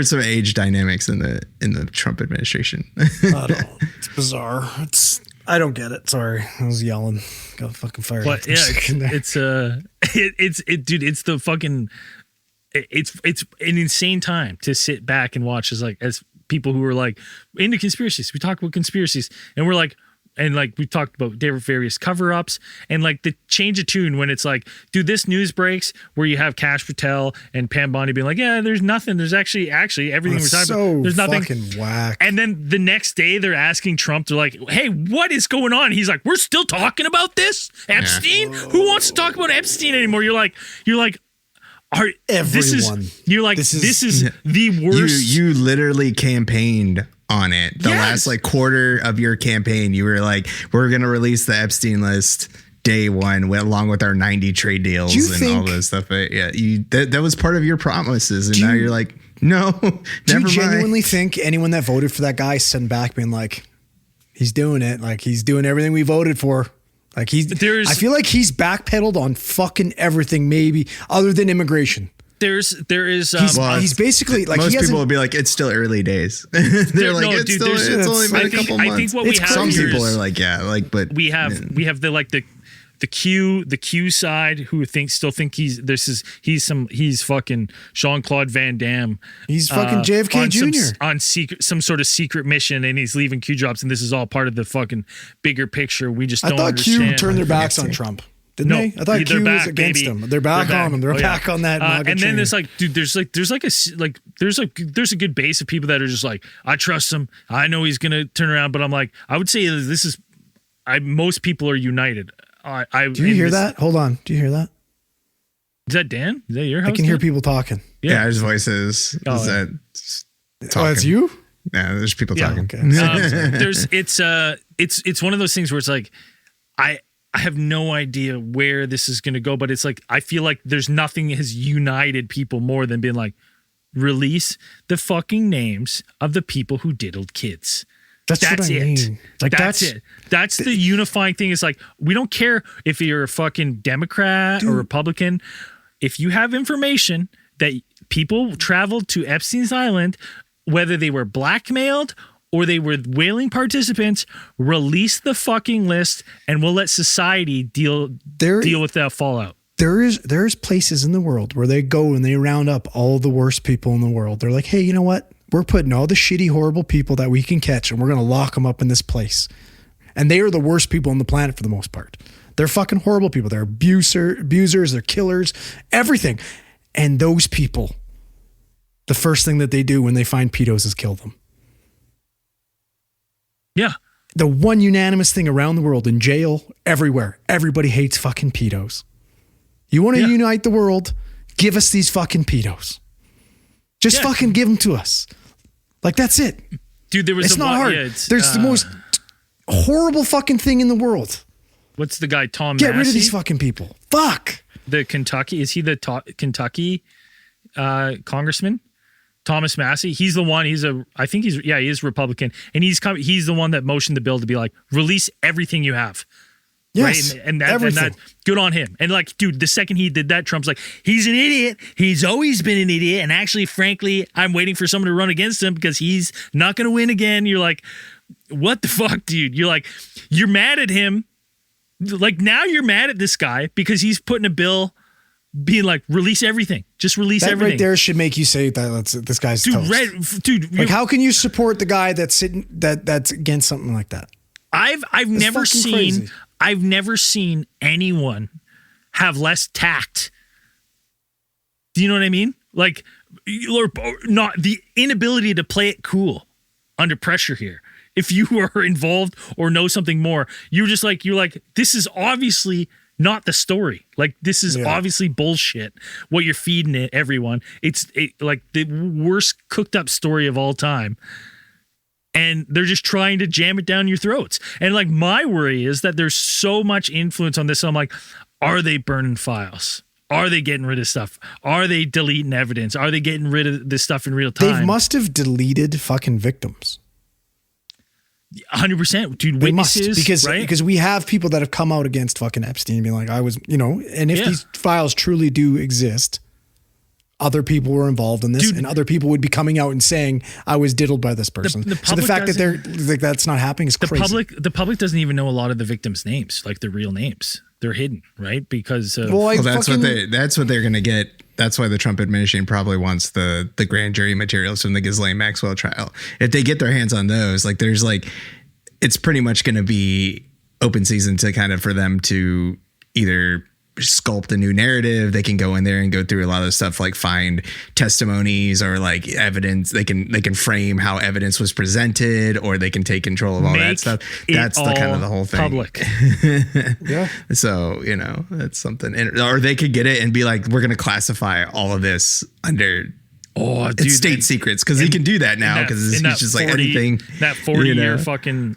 some age dynamics in the Trump administration. It's bizarre. I don't get it. Sorry, I was yelling. Got fucking fired. But yeah, it's the fucking. It's an insane time to sit back and watch as people who are like into conspiracies. We talk about conspiracies and we're like, and like we talked about various cover-ups and like the change of tune when it's like, dude, this news breaks where you have Kash Patel and Pam Bondi being like, yeah, there's nothing. There's actually everything we're talking about. There's nothing. Fucking whack. And then the next day they're asking Trump, they're like, hey, what is going on? He's like, we're still talking about this? Epstein? Who wants to talk about Epstein anymore? You're like, everyone. This is the worst. You literally campaigned on it. The last like quarter of your campaign, you were like, we're going to release the Epstein list day one, along with our 90 trade deals and all this stuff. Yeah, that was part of your promises, and now you're like, no, never mind. Do you genuinely think anyone that voted for that guy sitting back being like, he's doing it, like he's doing everything we voted for? Like I feel like he's backpedaled on fucking everything, maybe other than immigration. There is he's basically like, most people would be like, it's still early days. They're like, it's only been a couple months. I think what we have some here people is, are like, yeah, like, but we have the Q side who still think he's fucking Jean-Claude Van Damme. He's fucking JFK Jr. on some sort of secret mission, and he's leaving Q drops, and this is all part of the fucking bigger picture. We just don't understand. I thought Q turned their backs on Trump. Didn't they? I thought Q was against him. They're back on him. They're back on that. And then there's like, dude, there's a good base of people that are just like, I trust him. I know he's gonna turn around, but I'm like, I would say most people are united. Do you hear that? Hold on. Do you hear that? Is that Dan? Is that your house? I can hear people talking. Yeah, there's voices. It's you? Yeah, there's people talking. Okay. It's one of those things where it's like, I have no idea where this is going to go, but it's like, I feel like there's nothing has united people more than being like, release the fucking names of the people who diddled kids. That's what I mean. Like, that's it. That's the unifying thing. Is like, we don't care if you're a fucking Democrat or Republican. If you have information that people traveled to Epstein's Island, whether they were blackmailed or they were willing participants, release the fucking list, and we'll let society deal with that fallout. There's places in the world where they go and they round up all the worst people in the world. They're like, hey, you know what? We're putting all the shitty, horrible people that we can catch, and we're going to lock them up in this place. And they are the worst people on the planet for the most part. They're fucking horrible people. They're abusers, they're killers, everything. And those people, the first thing that they do when they find pedos is kill them. Yeah. The one unanimous thing around the world, in jail, everywhere, everybody hates fucking pedos. You want to unite the world? Give us these fucking pedos. Just fucking give them to us. Like, that's it. Dude, it's not hard. There's the most horrible fucking thing in the world. What's the guy, Tom Get Massey? rid of these fucking people. Fuck. The Kentucky, is he the Kentucky congressman? Thomas Massey, he's the one. He is Republican, and he's the one that motioned the bill to be like, release everything you have. Yes, right? And that good on him. And like, dude, the second he did that, Trump's like, he's an idiot. He's always been an idiot. And actually, frankly, I'm waiting for someone to run against him because he's not going to win again. You're like, what the fuck, dude? You're like, you're mad at him. Like, now you're mad at this guy because he's putting a bill being like, release everything. Just release everything. Right there should make you say that this guy's toast. Dude, like, how can you support the guy that's against something like that? I've never seen anyone have less tact. Do you know what I mean? Like, or not the inability to play it cool under pressure here. If you are involved or know something more, you're like, this is obviously not the story. Like, this is obviously bullshit. What you're feeding it, everyone. It's like the worst cooked up story of all time. And they're just trying to jam it down your throats. And like, my worry is that there's so much influence on this. So I'm like, are they burning files? Are they getting rid of stuff? Are they deleting evidence? Are they getting rid of this stuff in real time? They must have deleted fucking victims. 100%, dude. They witnesses, must, right? because we have people that have come out against fucking Epstein and being like, I was, and if these files truly do exist, other people were involved in this, and other people would be coming out and saying, I was diddled by this person. So the fact that they're like, that's not happening is crazy. The public doesn't even know a lot of the victims' names, like their real names. They're hidden, right? Because that's what they're gonna get. That's why the Trump administration probably wants the grand jury materials from the Ghislaine Maxwell trial. If they get their hands on those, like, there's like, it's pretty much going to be open season to kind of for them to either sculpt a new narrative. They can go in there and go through a lot of stuff, like find testimonies or like evidence. They can frame how evidence was presented, or they can take control of all that stuff. That's the kind of the whole thing. Public. Yeah. So, that's something. Or they could get it and be like, we're going to classify all of this under state secrets, because he can do that now, because it's just like anything. That 40-year fucking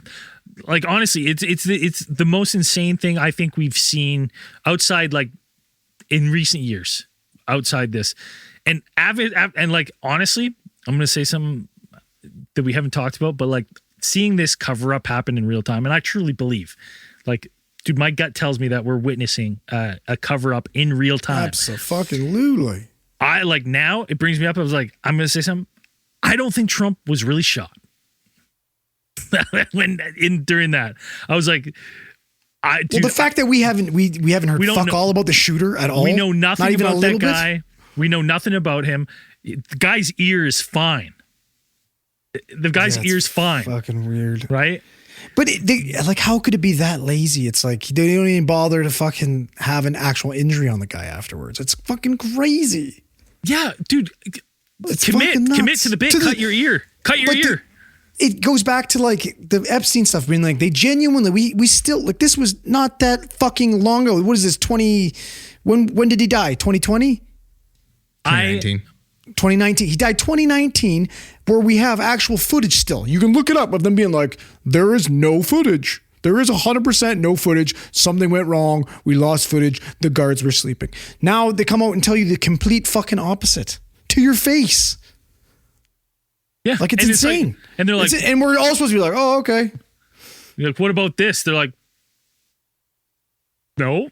like honestly, it's the most insane thing I think we've seen outside, like in recent years, outside this, and like honestly, I'm gonna say something that we haven't talked about, but like seeing this cover up happen in real time, and I truly believe, like, dude, my gut tells me that we're witnessing a cover up in real time. Absolutely. I like now it brings me up. I was like, I'm gonna say something. I don't think Trump was really shot. During that, I was like, the fact that we haven't heard fuck all about the shooter at all. We know nothing about that guy. We know nothing about him. The guy's ear is fine. The guy's ear's fine. Fucking weird, right? But like, how could it be that lazy? It's like they don't even bother to fucking have an actual injury on the guy afterwards. It's fucking crazy. Yeah, dude. Commit to the bit. Cut your ear. Cut your ear. It goes back to like the Epstein stuff being like they genuinely we still like this was not that fucking long ago. What is this 20 when did he die? 2020? 2019. He died 2019 where we have actual footage still. You can look it up of them being like there is no footage. There is 100% no footage. Something went wrong. We lost footage. The guards were sleeping. Now they come out and tell you the complete fucking opposite to your face. Yeah. Like it's insane. Like, and they're like, and we're all supposed to be like, oh, okay. You're like, what about this? They're like, no.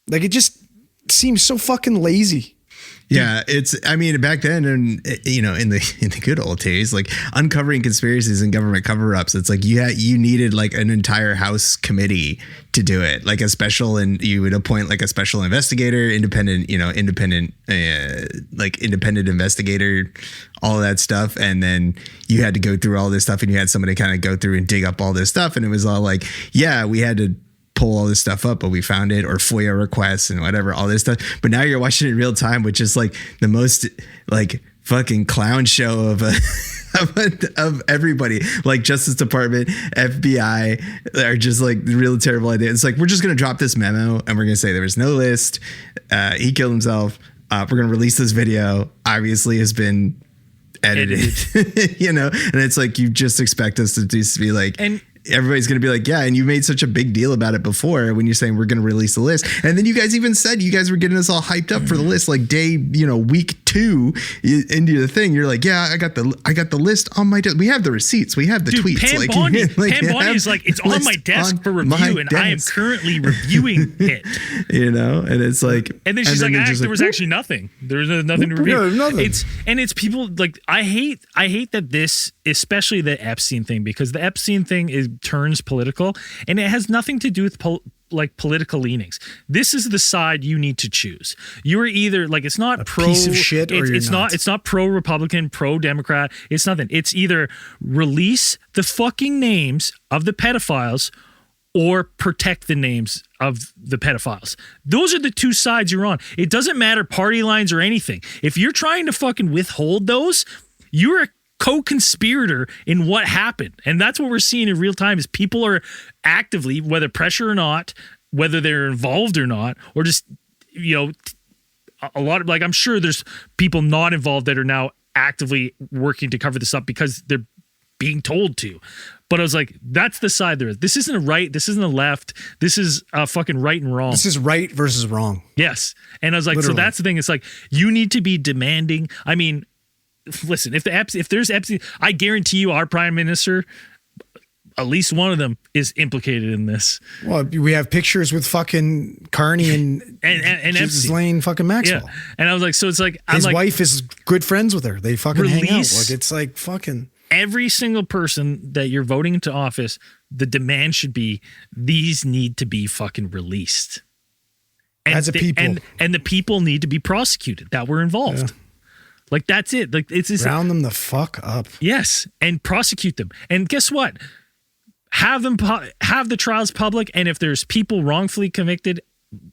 Like it just seems so fucking lazy. Yeah, I mean, back then, and you know, in the good old days, like uncovering conspiracies and government cover-ups, it's like you needed like an entire House committee to do it, like a special, and you would appoint like a special investigator, independent investigator, all of that stuff, and then you had to go through all this stuff, and you had somebody kind of go through and dig up all this stuff, and it was all like, yeah, we had to pull all this stuff up, but we found it, or FOIA requests and whatever, all this stuff. But now you're watching it in real time, which is like the most like fucking clown show of everybody. Like Justice Department, FBI are just like real terrible idea. It's like, we're just going to drop this memo and we're going to say there was no list. He killed himself. We're going to release this video. Obviously has been edited. You know, and it's like, you just expect us to just be like, and everybody's going to be like, yeah, and you made such a big deal about it before when you're saying we're going to release the list. And then you guys even said you guys were getting us all hyped up for the list, like week 2 into the thing. You're like, yeah, I got the list on my desk. We have the receipts. We have the tweets. Pam Bondi is like, it's on my desk for review, and I am currently reviewing it. You know, and it's like, and then she's like, there was actually nothing. There was nothing to review. Nothing. It's people like, I hate that this, especially the Epstein thing, because the Epstein thing turns political, and it has nothing to do with political leanings. This is the side you need to choose. You're either like, it's not pro piece of shit, or it's not pro Republican, pro Democrat. It's nothing. It's either release the fucking names of the pedophiles or protect the names of the pedophiles. Those are the two sides you're on. It doesn't matter party lines or anything. If you're trying to fucking withhold those, you're a co-conspirator in what happened. And that's what we're seeing in real time, is people are actively, whether pressure or not, whether they're involved or not, or just, you know, a lot of, like, I'm sure there's people not involved that are now actively working to cover this up because they're being told to. But I was like, that's the side there is. This isn't a right. This isn't a left. This is a fucking right and wrong. This is right versus wrong. Yes. And I was like, Literally. So that's the thing. It's like, you need to be demanding. I mean, listen, if there's Epstein, I guarantee you our prime minister, at least one of them, is implicated in this. Well, we have pictures with fucking Carney and Epstein, fucking Maxwell. Yeah. And I was like, so it's like, his wife is good friends with her. They fucking hang out. Like, it's like fucking every single person that you're voting into office, the demand should be, these need to be fucking released. And as a people. And the people need to be prosecuted that were involved. Yeah. Like, that's it. Like, it's round them the fuck up. Yes, and prosecute them. And guess what? Have the trials public, and if there's people wrongfully convicted,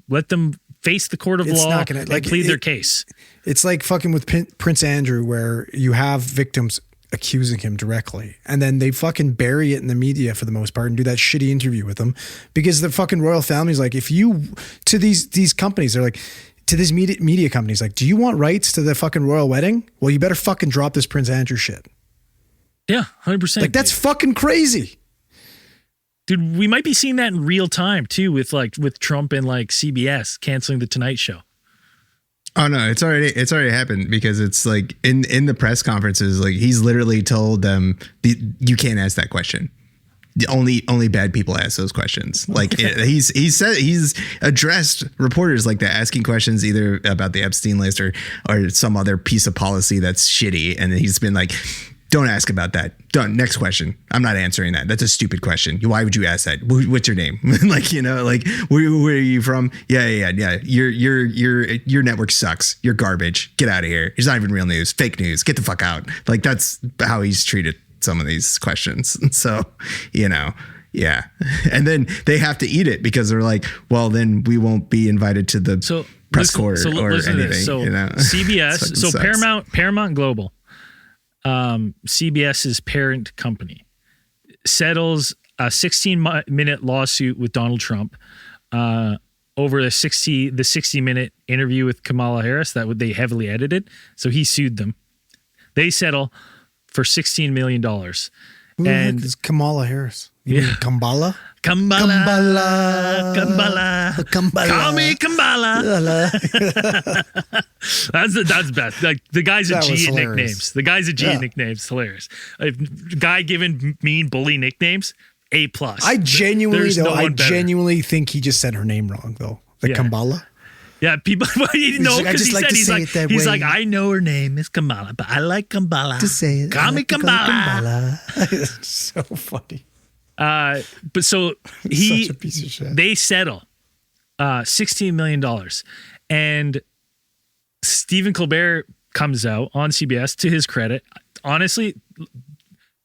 let them face the court of law and plead their case. It's like fucking with Prince Andrew, where you have victims accusing him directly, and then they fucking bury it in the media for the most part and do that shitty interview with them, because the fucking royal family's like, if you, to these companies, they're like, to these media companies, like, do you want rights to the fucking royal wedding? Well, you better fucking drop this Prince Andrew shit. Yeah, 100%. Like, that's fucking crazy. Dude, we might be seeing that in real time too, with Trump and like CBS canceling the Tonight Show. Oh no, it's already happened, because it's like in the press conferences, like he's literally told them you can't ask that question. Only bad people ask those questions. Like he's addressed reporters like that asking questions either about the Epstein list or some other piece of policy that's shitty, and he's been like, don't ask about that. Done. Next question. I'm not answering that. That's a stupid question. Why would you ask that? What's your name? Like, you know, like where are you from? Yeah. Your network sucks. You're garbage. Get out of here. It's not even real news. Fake news. Get the fuck out. Like that's how he's treated some of these questions. So, you know, yeah. And then they have to eat it because they're like, well, then we won't be invited to the press corps or anything. So you know? CBS, so sucks. Paramount Global, CBS's parent company, settles a 16-minute lawsuit with Donald Trump over the 60-minute interview with Kamala Harris that they heavily edited. So he sued them. They settle for $16 million. Who and is Kamala Harris? You mean Kambala? Kambala. Call me Kambala. That's best. Like the guy's a G at nicknames. The guy's a G at nicknames. Hilarious. Guy giving mean bully nicknames. A+. I genuinely think he just said her name wrong though. Kambala. Yeah, people. He didn't know because he's like, I know her name is Kamala, but I like Kambala. To say it, call me Kambala. It's so funny. But so such a piece of shit. They settle $16 million, and Stephen Colbert comes out on CBS. To his credit, honestly,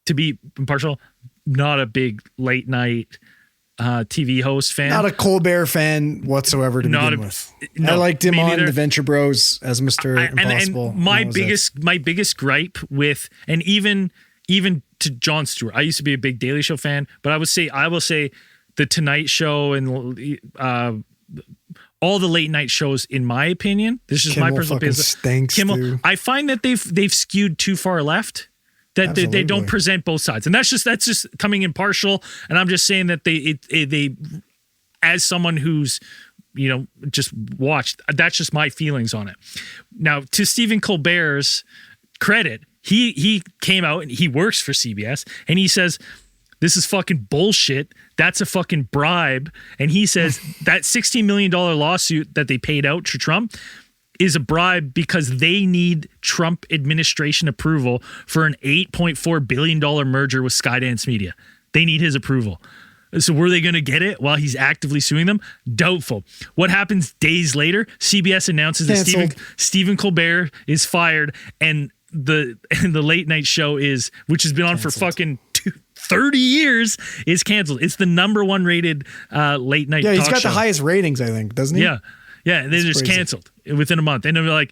to be impartial, not a big late night TV host fan. Not a Colbert fan whatsoever to begin with. No, I liked him on The Venture Bros as Mr. Impossible. And my biggest gripe with, and even to Jon Stewart, I used to be a big Daily Show fan, but I will say the Tonight Show and all the late night shows, in my opinion, this is my personal opinion. Kimmel, I find that they've skewed too far left. That they don't present both sides, and that's just coming impartial. And I'm just saying that they as someone who's, you know, just watched, that's just my feelings on it. Now, to Stephen Colbert's credit, he came out and he works for CBS, and he says this is fucking bullshit. That's a fucking bribe, and he says that $16 million lawsuit that they paid out to Trump is a bribe because they need Trump administration approval for an $8.4 billion merger with Skydance Media. They need his approval. So were they going to get it while he's actively suing them? Doubtful. What happens days later? CBS announces that Stephen Colbert is fired, and the late night show which has been on for fucking 30 years, is canceled. It's the number one rated late night talk show. Yeah, he's got the highest ratings, I think, doesn't he? Yeah. Yeah, and they just canceled within a month. And I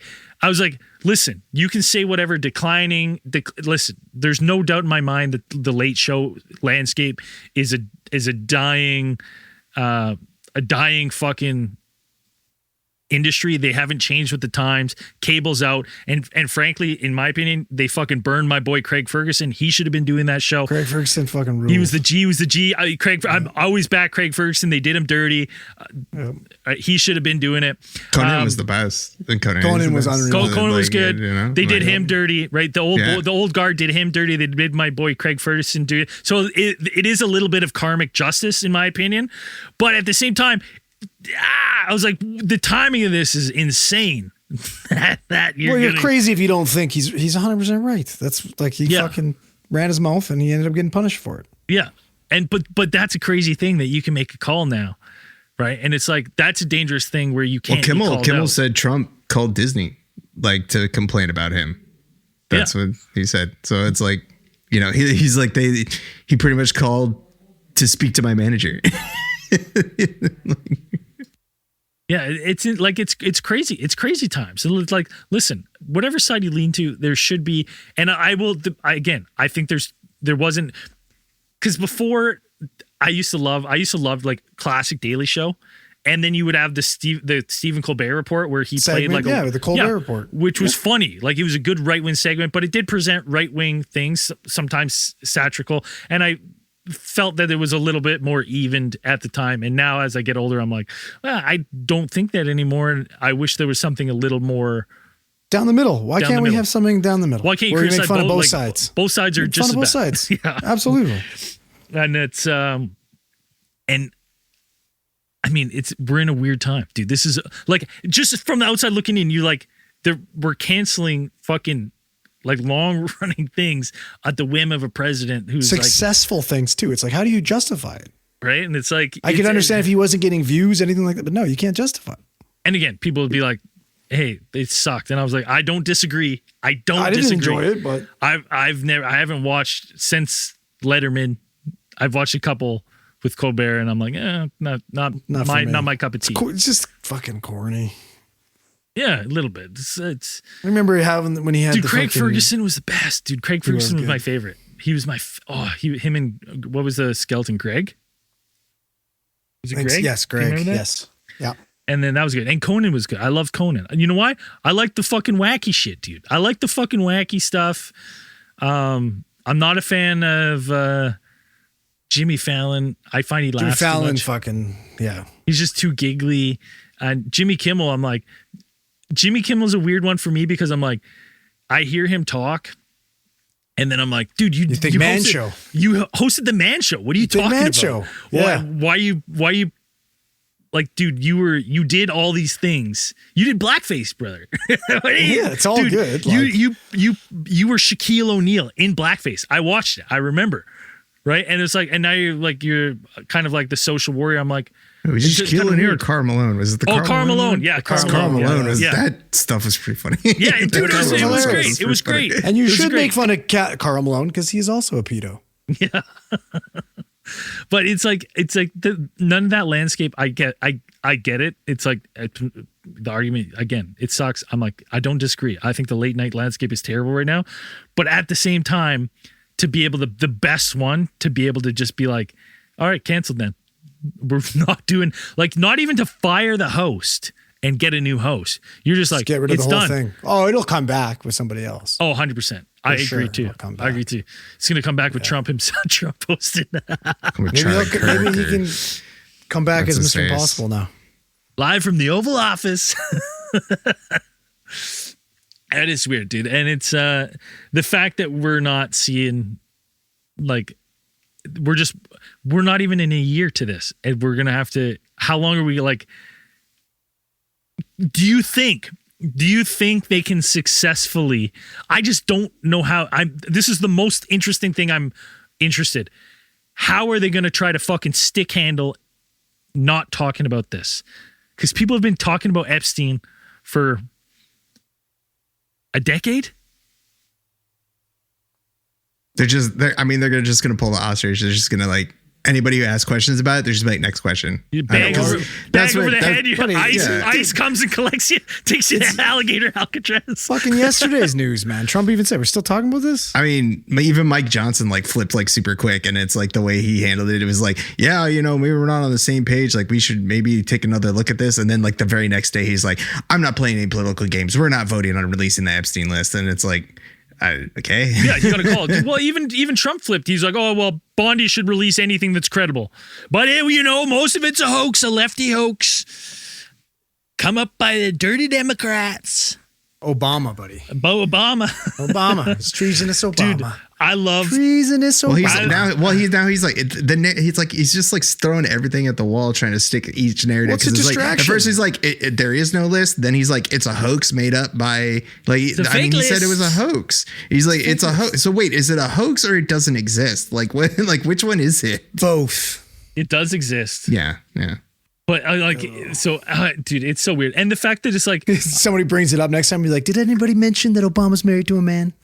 was like, listen, you can say whatever, listen, there's no doubt in my mind that the late show landscape is a dying fucking industry. They haven't changed with the times. Cable's out, and frankly, in my opinion, they fucking burned my boy Craig Ferguson. He should have been doing that show. Craig Ferguson fucking ruled. He was the G. I'm always back Craig Ferguson. They did him dirty. He should have been doing it. Conan was the best. Conan was unreal. Conan was good. You know, they did him dirty, right? The old guard did him dirty. They did my boy Craig Ferguson do it. So it is a little bit of karmic justice, in my opinion. But at the same time, I was like, the timing of this is insane. You're crazy if you don't think he's 100% right. That's like he fucking ran his mouth and he ended up getting punished for it. Yeah, and but that's a crazy thing that you can make a call now, right? And it's like that's a dangerous thing where you can't. Well, Kimmel said Trump called Disney like to complain about him. That's what he said. So it's like, you know, he's like he pretty much called to speak to my manager. Yeah, it's crazy. It's crazy times. It's like, listen, whatever side you lean to, there should be, and I think there wasn't, because before I used to love like classic Daily Show, and then you would have the Stephen Colbert Report where he played like the Colbert Report, which was funny. Like it was a good right wing segment, but it did present right wing things, sometimes satirical, and felt that it was a little bit more evened at the time. And now as I get older, I'm like, well, I don't think that anymore. And I wish there was something a little more down the middle. Why can't we have something down the middle? Why can't you where criticize make fun of both like, sides? Both sides are just fun of both bad. sides. Yeah, absolutely. And it's and I mean, we're in a weird time, dude. This is like, just from the outside looking in, you like we're canceling fucking like long running things at the whim of a president who's successful things too. It's like, how do you justify it? Right. And it's like, I can understand if he wasn't getting views, anything like that, but no, you can't justify it. And again, people would be like, hey, it sucked. And I was like, I don't disagree. I didn't enjoy it, but I haven't watched since Letterman. I've watched a couple with Colbert, and I'm like, not my cup of tea. It's just fucking corny. Yeah, a little bit. It's I remember when he had dude. Craig Ferguson was the best, dude. Craig Ferguson was my favorite. He was him and what was the skeleton? Greg? Was it Greg? Yes, Greg. Yes. Yeah. And then that was good. And Conan was good. I love Conan. You know why? I like the fucking wacky shit, dude. I like the fucking wacky stuff. I'm not a fan of Jimmy Fallon. I find he laughs too much. Jimmy Fallon fucking, yeah. He's just too giggly. And Jimmy Kimmel, I'm like, Jimmy Kimmel's a weird one for me because I'm like, I hear him talk. And then I'm like, dude, you Man Show. You hosted the Man Show. What are you talking Man about? Show. Yeah. Why you like, dude, you did all these things. You did blackface, brother. Yeah, it's all dude, good. Like, you were Shaquille O'Neal in blackface. I watched it. I remember. Right. And it's like, and now you're kind of like the social warrior. I'm like, was it Shaquille O'Neal or Karl Malone? Was it the Karl Malone? Yeah, Karl Malone. That stuff was pretty funny. Yeah, dude, it was great. It was great. And you should make fun of Karl Malone because he's also a pedo. Yeah. But it's like none of that landscape. I get it. It's like the argument again. It sucks. I'm like, I don't disagree. I think the late night landscape is terrible right now. But at the same time, to be able to the best one to be able to just be like, all right, canceled then. We're not doing like not even to fire the host and get a new host. You're just like, get rid of the whole thing. Oh, it'll come back with somebody else. Oh, 100%. I agree too. I agree too. It's going to come back with Trump himself. Trump posted. Maybe he can come back as Mr. Impossible now. Live from the Oval Office. That is weird, dude. And it's the fact that we're not seeing like we're not even in a year to this, and we're gonna have to. How long are we like? Do you think they can successfully? I just don't know how. This is the most interesting thing. I'm interested. How are they going to try to fucking stick handle not talking about this? Because people have been talking about Epstein for a decade. They're just gonna pull the ostrich. They're just gonna like anybody who asks questions about it, they're just like, next question. You bag over the head. Ice comes and collects you, takes you to alligator Alcatraz. Fucking yesterday's news, man. Trump even said, we're still talking about this? I mean, even Mike Johnson like flipped like super quick, and it's like the way he handled it. It was like, yeah, maybe we're not on the same page. Like we should maybe take another look at this. And then like the very next day, he's like, I'm not playing any political games. We're not voting on releasing the Epstein list. And it's like, okay. Yeah, you gotta call it. Well, even Trump flipped. He's like, oh, well, Bondi should release anything that's credible. But, most of it's a hoax, a lefty hoax. Come up by the dirty Democrats. Obama, buddy. Obama. It's treasonous Obama. Dude, I love treasonous Obama. He's just like throwing everything at the wall, trying to stick each narrative. What's a distraction? Like, at first he's like, there is no list. Then he's like, it's a hoax made up by he said it was a hoax. He's like, it's a hoax. So wait, is it a hoax or it doesn't exist? Like what? Like which one is it? Both. It does exist. Yeah. But dude, it's so weird. And the fact that it's like somebody brings it up next time, you're like, did anybody mention that Obama's married to a man?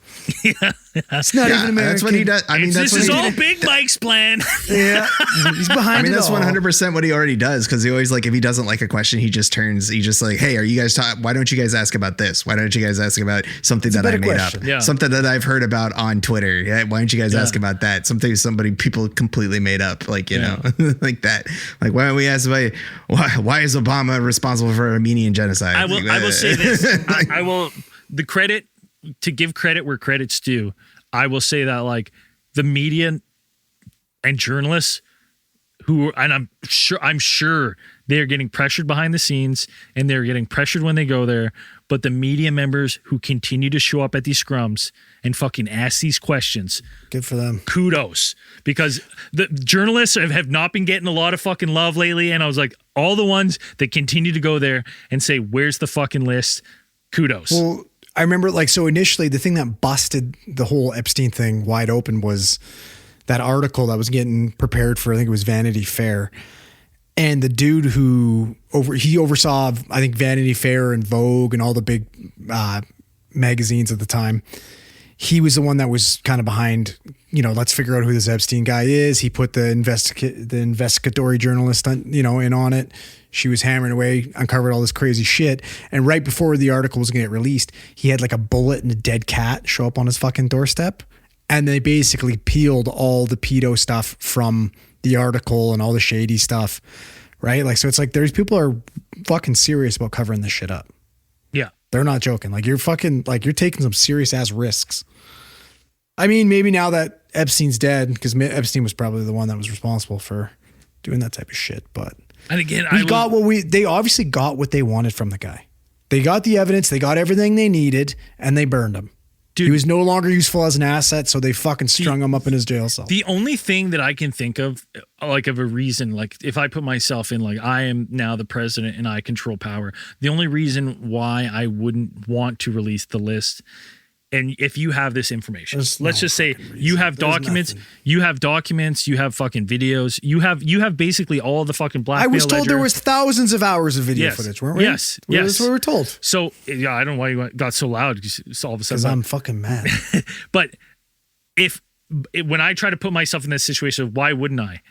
Yeah. It's not even American. That's what he does. I mean, this is all Big Mike's plan. Yeah. He's behind it. That's all. 100% what he already does. Cause he always like, if he doesn't like a question, he just like, hey, are you guys why don't you guys ask about this? Why don't you guys ask about something that I made up? Yeah. Something that I've heard about on Twitter. Yeah. Why don't you guys ask about that? People completely made up. Like, know, like that. Like, why don't we ask about why is Obama responsible for Armenian genocide? I will say this. I will to give credit where credit's due. I will say that like the media and journalists who, and I'm sure they're getting pressured behind the scenes and they're getting pressured when they go there. But the media members who continue to show up at these scrums and fucking ask these questions, good for them. Kudos, because the journalists have not been getting a lot of fucking love lately. And I was like, all the ones that continue to go there and say, where's the fucking list? Kudos. Well, I remember so initially the thing that busted the whole Epstein thing wide open was that article that was getting prepared for, I think it was Vanity Fair. And the dude who oversaw, I think, Vanity Fair and Vogue and all the big magazines at the time. He was the one that was kind of behind, let's figure out who this Epstein guy is. He put the investigatory journalist in on it. She was hammering away, uncovered all this crazy shit. And right before the article was going to get released, he had like a bullet and a dead cat show up on his fucking doorstep. And they basically peeled all the pedo stuff from the article and all the shady stuff, right? Like, so it's like there's people are fucking serious about covering this shit up. Yeah. They're not joking. Like, you're taking some serious ass risks. I mean, maybe now that Epstein's dead, because Epstein was probably the one that was responsible for doing that type of shit. But and again, they obviously got what they wanted from the guy. They got the evidence, they got everything they needed, and they burned him. Dude, he was no longer useful as an asset, so they fucking strung him up in his jail cell. The only thing that I can think of, like, of a reason, like, if I put myself in, like, I am now the president and I control power, the only reason why I wouldn't want to release the list, and if you have this information, let's just say you have documents, you have fucking videos, you have basically all the fucking blackmail. I was told there was thousands of hours of video footage, weren't we? Yes. That's what we were told. So, yeah, I don't know why you got so loud, because all of a sudden. Because I'm fucking mad. But when I try to put myself in this situation, why wouldn't I?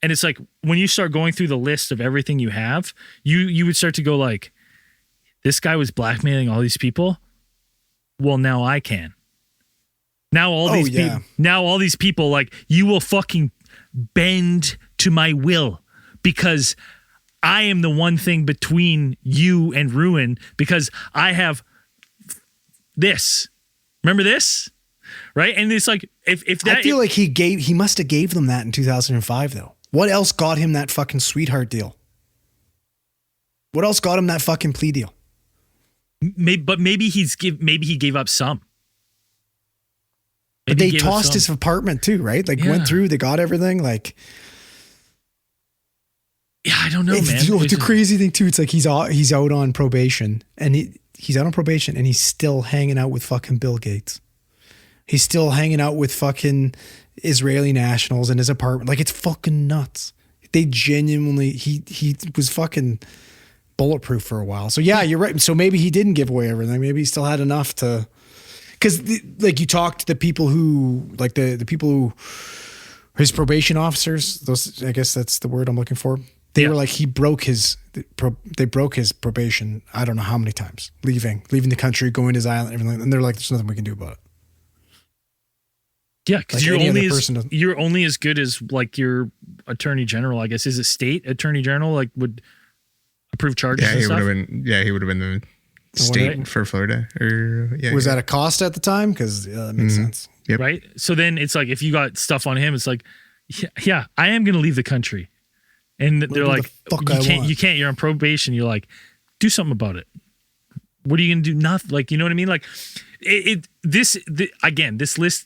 And it's like, when you start going through the list of everything you have, you would start to go like, this guy was blackmailing all these people. Well, now I can. Now all these people, like, you will fucking bend to my will, because I am the one thing between you and ruin, because I have this. Remember this? Right? And it's like, if that, I feel like he must have gave them that in 2005 though. What else got him that fucking sweetheart deal? What else got him that fucking plea deal? Maybe he gave up some. But they tossed his apartment too, right? Like, went through, they got everything. Like, yeah, I don't know, man. The crazy thing too, it's like he's out on probation, and he's out on probation, and he's still hanging out with fucking Bill Gates. He's still hanging out with fucking Israeli nationals in his apartment. Like, it's fucking nuts. They genuinely, he was fucking bulletproof for a while. So yeah, you're right. So maybe he didn't give away everything. Maybe he still had enough to, because like, you talk to the people who, like the people who, his probation officers, those, I guess that's the word I'm looking for. They were like, they broke his probation. I don't know how many times, leaving the country, going to his island, everything. And they're like, there's nothing we can do about it. Yeah, because like, you're only as good as, like, your attorney general, I guess. Is it state attorney general, like, would approve charges? Yeah, he would have been the state for Florida. Or was that a cost at the time? Because that makes sense. Yep. Right. So then it's like, if you got stuff on him, it's like, yeah, I am going to leave the country, and they're like, you can't. You're on probation. You're like, do something about it. What are you going to do? Nothing. Like, you know what I mean? Like, this list.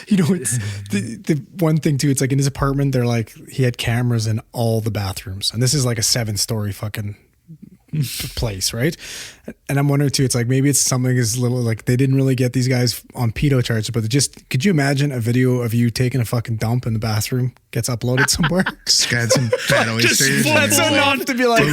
You know, it's the one thing too, it's like in his apartment, they're like, he had cameras in all the bathrooms, and this is like a 7-story fucking place, right? And I'm wondering too, it's like, maybe it's something as little, like, they didn't really get these guys on pedo charges, but just, could you imagine a video of you taking a fucking dump in the bathroom gets uploaded somewhere? Just got some fat oysters. That's enough to be like,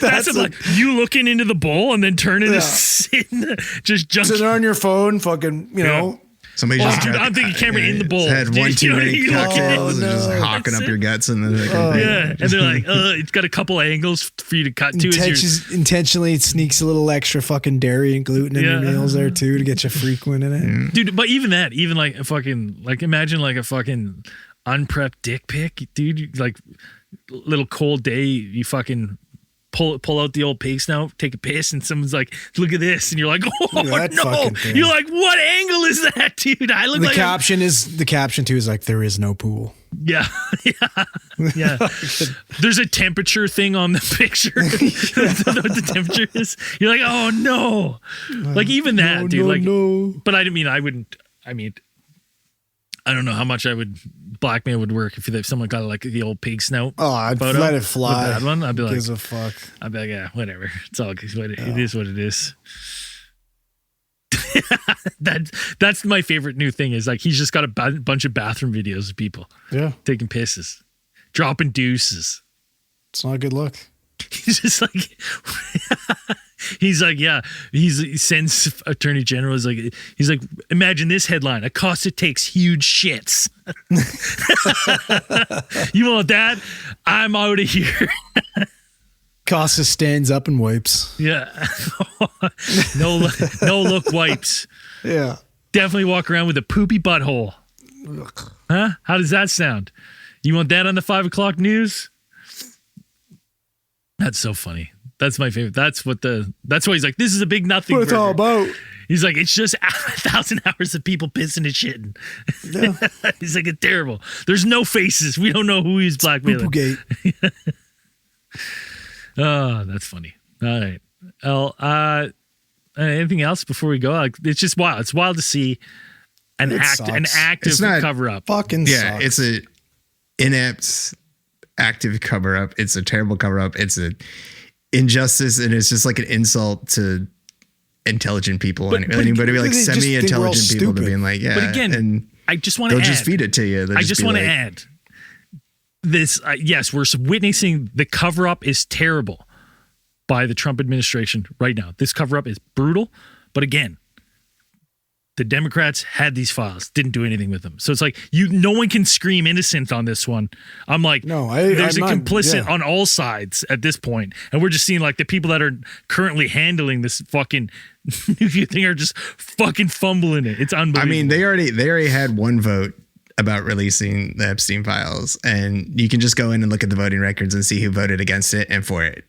that's like you looking into the bowl and then turning to sitting, just junk. Sitting on your phone, fucking, you know. Somebody just I'm thinking camera in the bowl. Had one too many cocktails and just hawking up your guts, and then and they're like, it's got a couple angles for you to cut to. Intentionally sneaks a little extra fucking dairy and gluten in your meals there too to get you frequent in it, dude. But even like a fucking, like, imagine like a fucking unprepped dick pic, dude. Like, little cold day, you fucking pull out the old pig snout, take a piss, and someone's like, "Look at this," and you're like, "Oh that no!" fucking thing. You're like, "What angle is that, dude?" I look The like caption too is like, "There is no pool." yeah. There's a temperature thing on the picture. What the temperature is. You're like, "Oh no!" Like even that, dude. No. But I mean, I wouldn't. I mean, I don't know how much blackmail would work if someone got like the old pig snout. Oh, I'd photo, let it fly. the bad one. I'd be like, gives a fuck. I'd be like, yeah, whatever. It's all good. It is what it is. That's my favorite new thing is like he's just got a bunch of bathroom videos of people taking pisses, dropping deuces. It's not a good look. He's just like he's like he sends Attorney General he's like imagine this headline: Acosta takes huge shits. You want that? I'm out of here. Costa stands up and wipes. Yeah. no look wipes. Yeah. Definitely walk around with a poopy butthole. Huh? How does that sound? You want that on the 5 o'clock news? That's so funny. That's my favorite. That's why he's like, this is a big nothing. What it's all about. He's like, it's just 1,000 hours of people pissing and shitting. Yeah. He's like, it's terrible. There's no faces. We don't know who he's blackmailing. Poopogate. Oh, that's funny. All right. Well, anything else before we go? Like, it's just wild. It's wild to see an active cover up. Fucking sucks. It's a inept active cover up. It's a terrible cover up. It's a injustice, and it's just like an insult to intelligent people. Anybody like semi-intelligent people to being like, yeah. But again, and I just want to they'll just feed it to you. I just want to add this. Yes, we're witnessing the cover up is terrible by the Trump administration right now. This cover up is brutal. But again, the Democrats had these files, didn't do anything with them. So it's like no one can scream innocent on this one. I'm like, there's a complicit on all sides at this point, and we're just seeing like the people that are currently handling this fucking nuclear thing are just fucking fumbling it. It's unbelievable. I mean, they already had one vote about releasing the Epstein files, and you can just go in and look at the voting records and see who voted against it and for it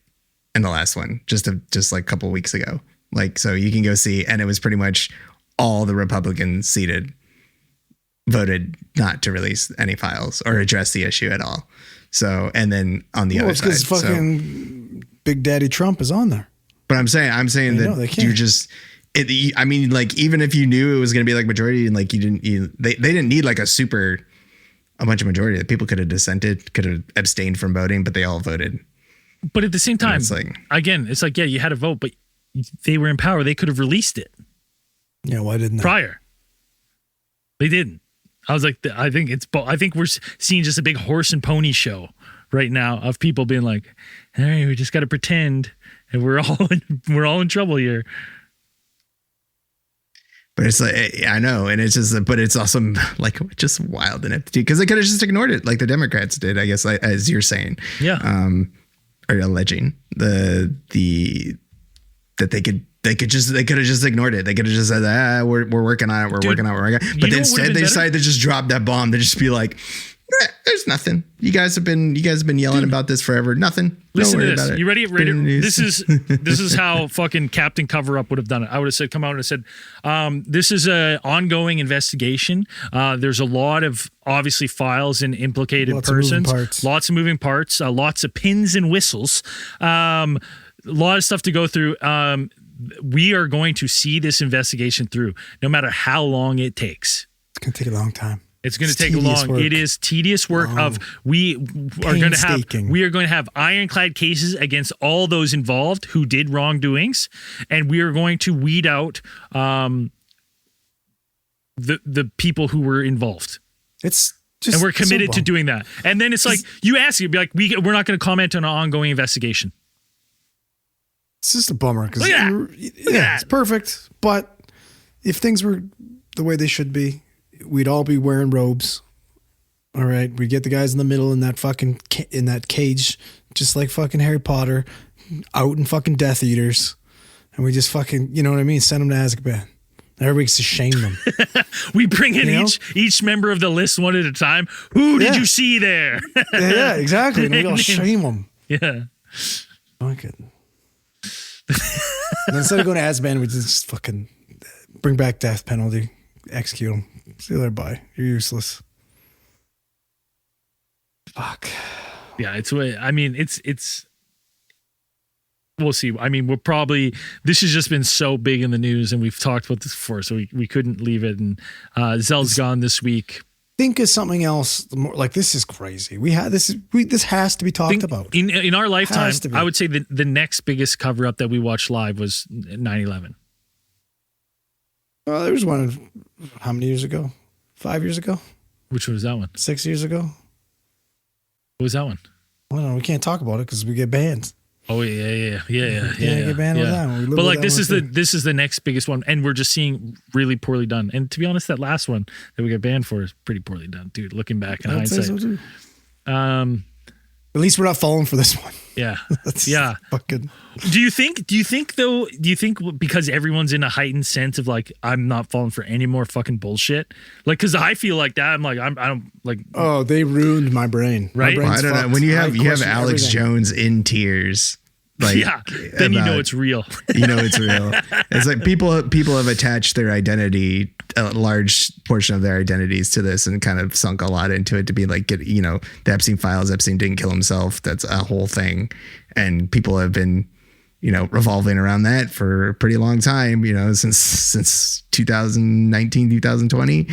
in the last one, just like a couple of weeks ago. Like, so you can go see, and it was pretty much all the Republicans seated voted not to release any files or address the issue at all. So, and then on the other side, because fucking Big Daddy Trump is on there. But I'm saying that you just. I mean, like, even if you knew it was going to be like majority and like they didn't need like a bunch of majority. That people could have dissented, could have abstained from voting, but they all voted. But at the same time, it's like, yeah, you had a vote, but they were in power. They could have released it. Yeah, why didn't they? Prior. They didn't. I was like, I think we're seeing just a big horse and pony show right now of people being like, hey, we just got to pretend and we're all in trouble here. But it's like, I know. And it's just, but it's also like just wild and empty because they could have just ignored it like the Democrats did, I guess, as you're saying. Yeah. Or alleging that they could have just ignored it. They could have just said, we're working on it. We're working on it. But instead they decided to just drop that bomb to just be like, there's nothing. You guys have been yelling about this forever. Nothing. Listen to this. You ready? This is how fucking Captain Cover Up would have done it. I would have said, come out and said, this is an ongoing investigation. There's a lot of obviously files and implicated persons, lots of moving parts, lots of pins and whistles, a lot of stuff to go through. We are going to see this investigation through, no matter how long it takes. It's going to take a long time. It's going to take long. Work. It is tedious work we are going to have ironclad cases against all those involved who did wrongdoings, and we are going to weed out the people who were involved. It's just, and we're committed to doing that. And then it's like you ask, you'd be like, we're not going to comment on an ongoing investigation. It's just a bummer because it's perfect, but if things were the way they should be, we'd all be wearing robes. All right. We'd get the guys in the middle in that fucking in that cage, just like fucking Harry Potter, out in fucking Death Eaters. And we just fucking, you know what I mean? Send them to Azkaban. Everybody gets to shame them. We bring in each member of the list one at a time. Who did you see there? Yeah, exactly. And we all shame them. Yeah. Fucking. And instead of going to Azkaban, we just fucking bring back death penalty, execute him. See you later, bye. You're useless. Fuck. Yeah, it's. We'll see. I mean, this has just been so big in the news, and we've talked about this before, so we couldn't leave it. And Zell's gone this week. Think of something else. Like, this is crazy. This has to be talked about in our lifetime. I would say the next biggest cover up that we watched live was 9/11. There was one. How many years ago? 5 years ago. Which one was that one? 6 years ago. What was that one? Well, no, we can't talk about it because we get banned. Oh yeah. Get banned with that one. But like this is the next biggest one, and we're just seeing really poorly done. And to be honest, that last one that we got banned for is pretty poorly done, dude. Looking back in hindsight, so too. At least we're not falling for this one. Yeah, yeah. Fucking. Do you think because everyone's in a heightened sense of like, I'm not falling for any more fucking bullshit? Like, because I feel like that. I'm like, I don't like. Oh, they ruined my brain. Right? My I don't know. When you have Alex Jones in tears. Like, yeah, then you know it's real. You know it's real. It's like people have attached their identity, a large portion of their identities to this, and kind of sunk a lot into it to be like, the Epstein files. Epstein didn't kill himself. That's a whole thing, and people have been, revolving around that for a pretty long time. Since 2019, 2020.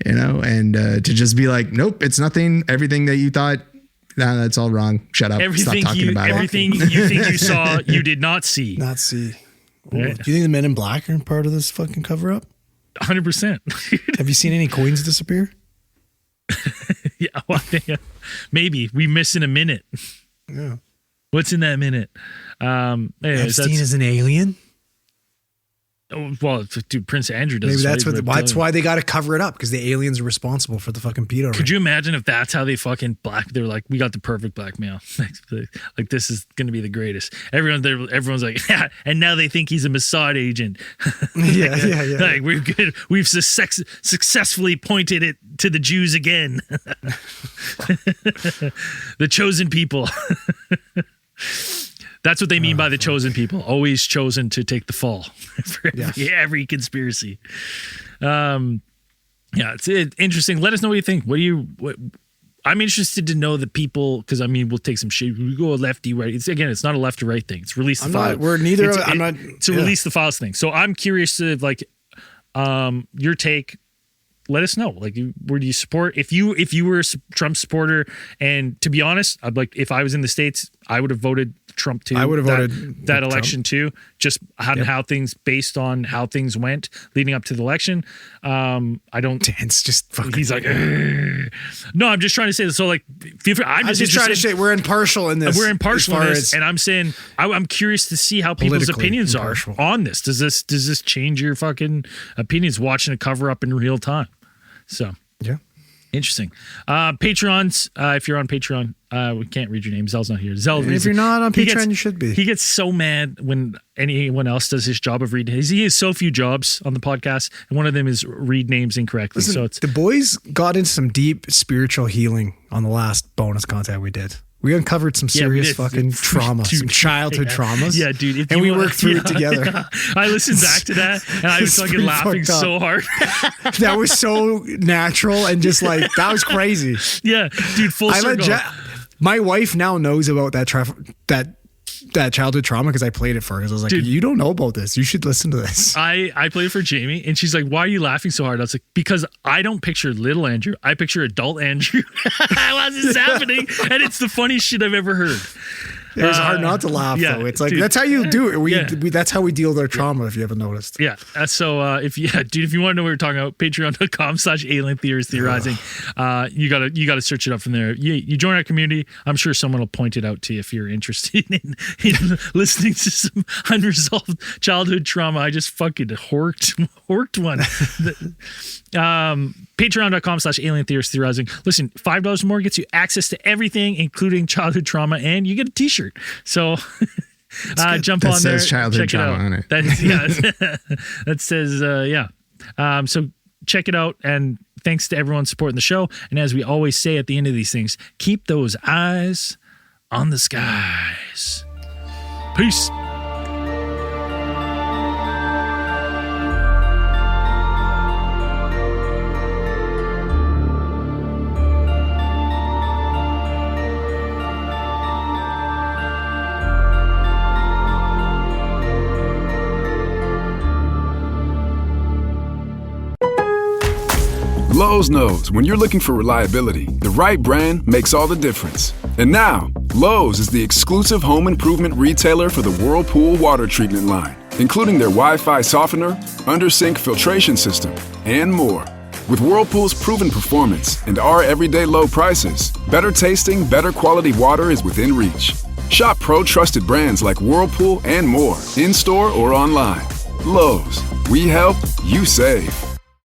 And to just be like, nope, it's nothing. Everything that you thought. No, that's all wrong. Shut up. Stop talking about everything it. You think you saw, you did not see. Not see. Right. Do you think the Men in Black are part of this fucking cover up? 100%. Have you seen any coins disappear? Yeah, maybe we missing a minute. Yeah. What's in that minute? Epstein is an alien. Well, dude, Prince Andrew does. Maybe that's why they got to cover it up, because the aliens are responsible for the fucking pedo. Could you imagine if that's how they fucking they're like, we got the perfect blackmail. Like, this is going to be the greatest. Everyone's like, yeah, and now they think he's a Mossad agent. Yeah. Like, we're good. We've successfully pointed it to the Jews again. The chosen people. That's what they mean by the chosen people. Always chosen to take the fall for every conspiracy. It's interesting. Let us know what you think. I'm interested to know the people, because we'll take some shit. We go lefty, right? It's not a left or right thing. It's release the file. Release the files thing. So I'm curious to your take. Let us know. Like, where do you support? If you were a Trump supporter, and to be honest, if I was in the States, I would have voted Trump too. I would have voted that election too, just based on how things went leading up to the election. I don't. Dan's just fucking. He's like, "Ugh." No, I'm just trying to say this. So like, I'm just trying to say we're impartial in this. We're impartial in this, and I'm saying I'm curious to see how people's opinions are on this. Does this change your fucking opinions watching a cover up in real time? So yeah. Interesting. Patreons, if you're on Patreon, we can't read your name. Zell's not here. Zell, if you're not on Patreon, you should be. He gets so mad when anyone else does his job of reading. He has so few jobs on the podcast, and one of them is read names incorrectly. Listen, so it's the boys got into some deep spiritual healing on the last bonus content we did. We uncovered some serious fucking trauma, dude, some childhood traumas. Yeah, dude. And we worked through it together. Yeah. I listened back to that, and I was fucking laughing so hard. That was so natural, and just like, that was crazy. Yeah, dude, full circle. My wife now knows about that childhood trauma because I played it for her. Because I was like, dude, you don't know about this. You should listen to this. I played it for Jamie, and she's like, why are you laughing so hard? I was like, because I don't picture little Andrew. I picture adult Andrew. While this is happening, and it's the funniest shit I've ever heard. It was hard not to laugh, though. It's like, dude, that's how you do it. That's how we deal with our trauma, if you haven't noticed. Yeah. So if you want to know what we're talking about, patreon.com/alien theories theorizing. You gotta search it up from there. You join our community. I'm sure someone will point it out to you if you're interested in listening to some unresolved childhood trauma. I just fucking horked one. Patreon.com/alien theories theorizing. Listen, $5 more gets you access to everything, incling childhood trauma, and you get a t-shirt. So jump on there. That says childhood trauma on it. That says, so check it out. And thanks to everyone supporting the show. And as we always say at the end of these things, keep those eyes on the skies. Peace. Lowe's knows when you're looking for reliability, the right brand makes all the difference. And now, Lowe's is the exclusive home improvement retailer for the Whirlpool water treatment line, including their Wi-Fi softener, under-sink filtration system, and more. With Whirlpool's proven performance and our everyday low prices, better tasting, better quality water is within reach. Shop pro-trusted brands like Whirlpool and more, in-store or online. Lowe's, we help, you save.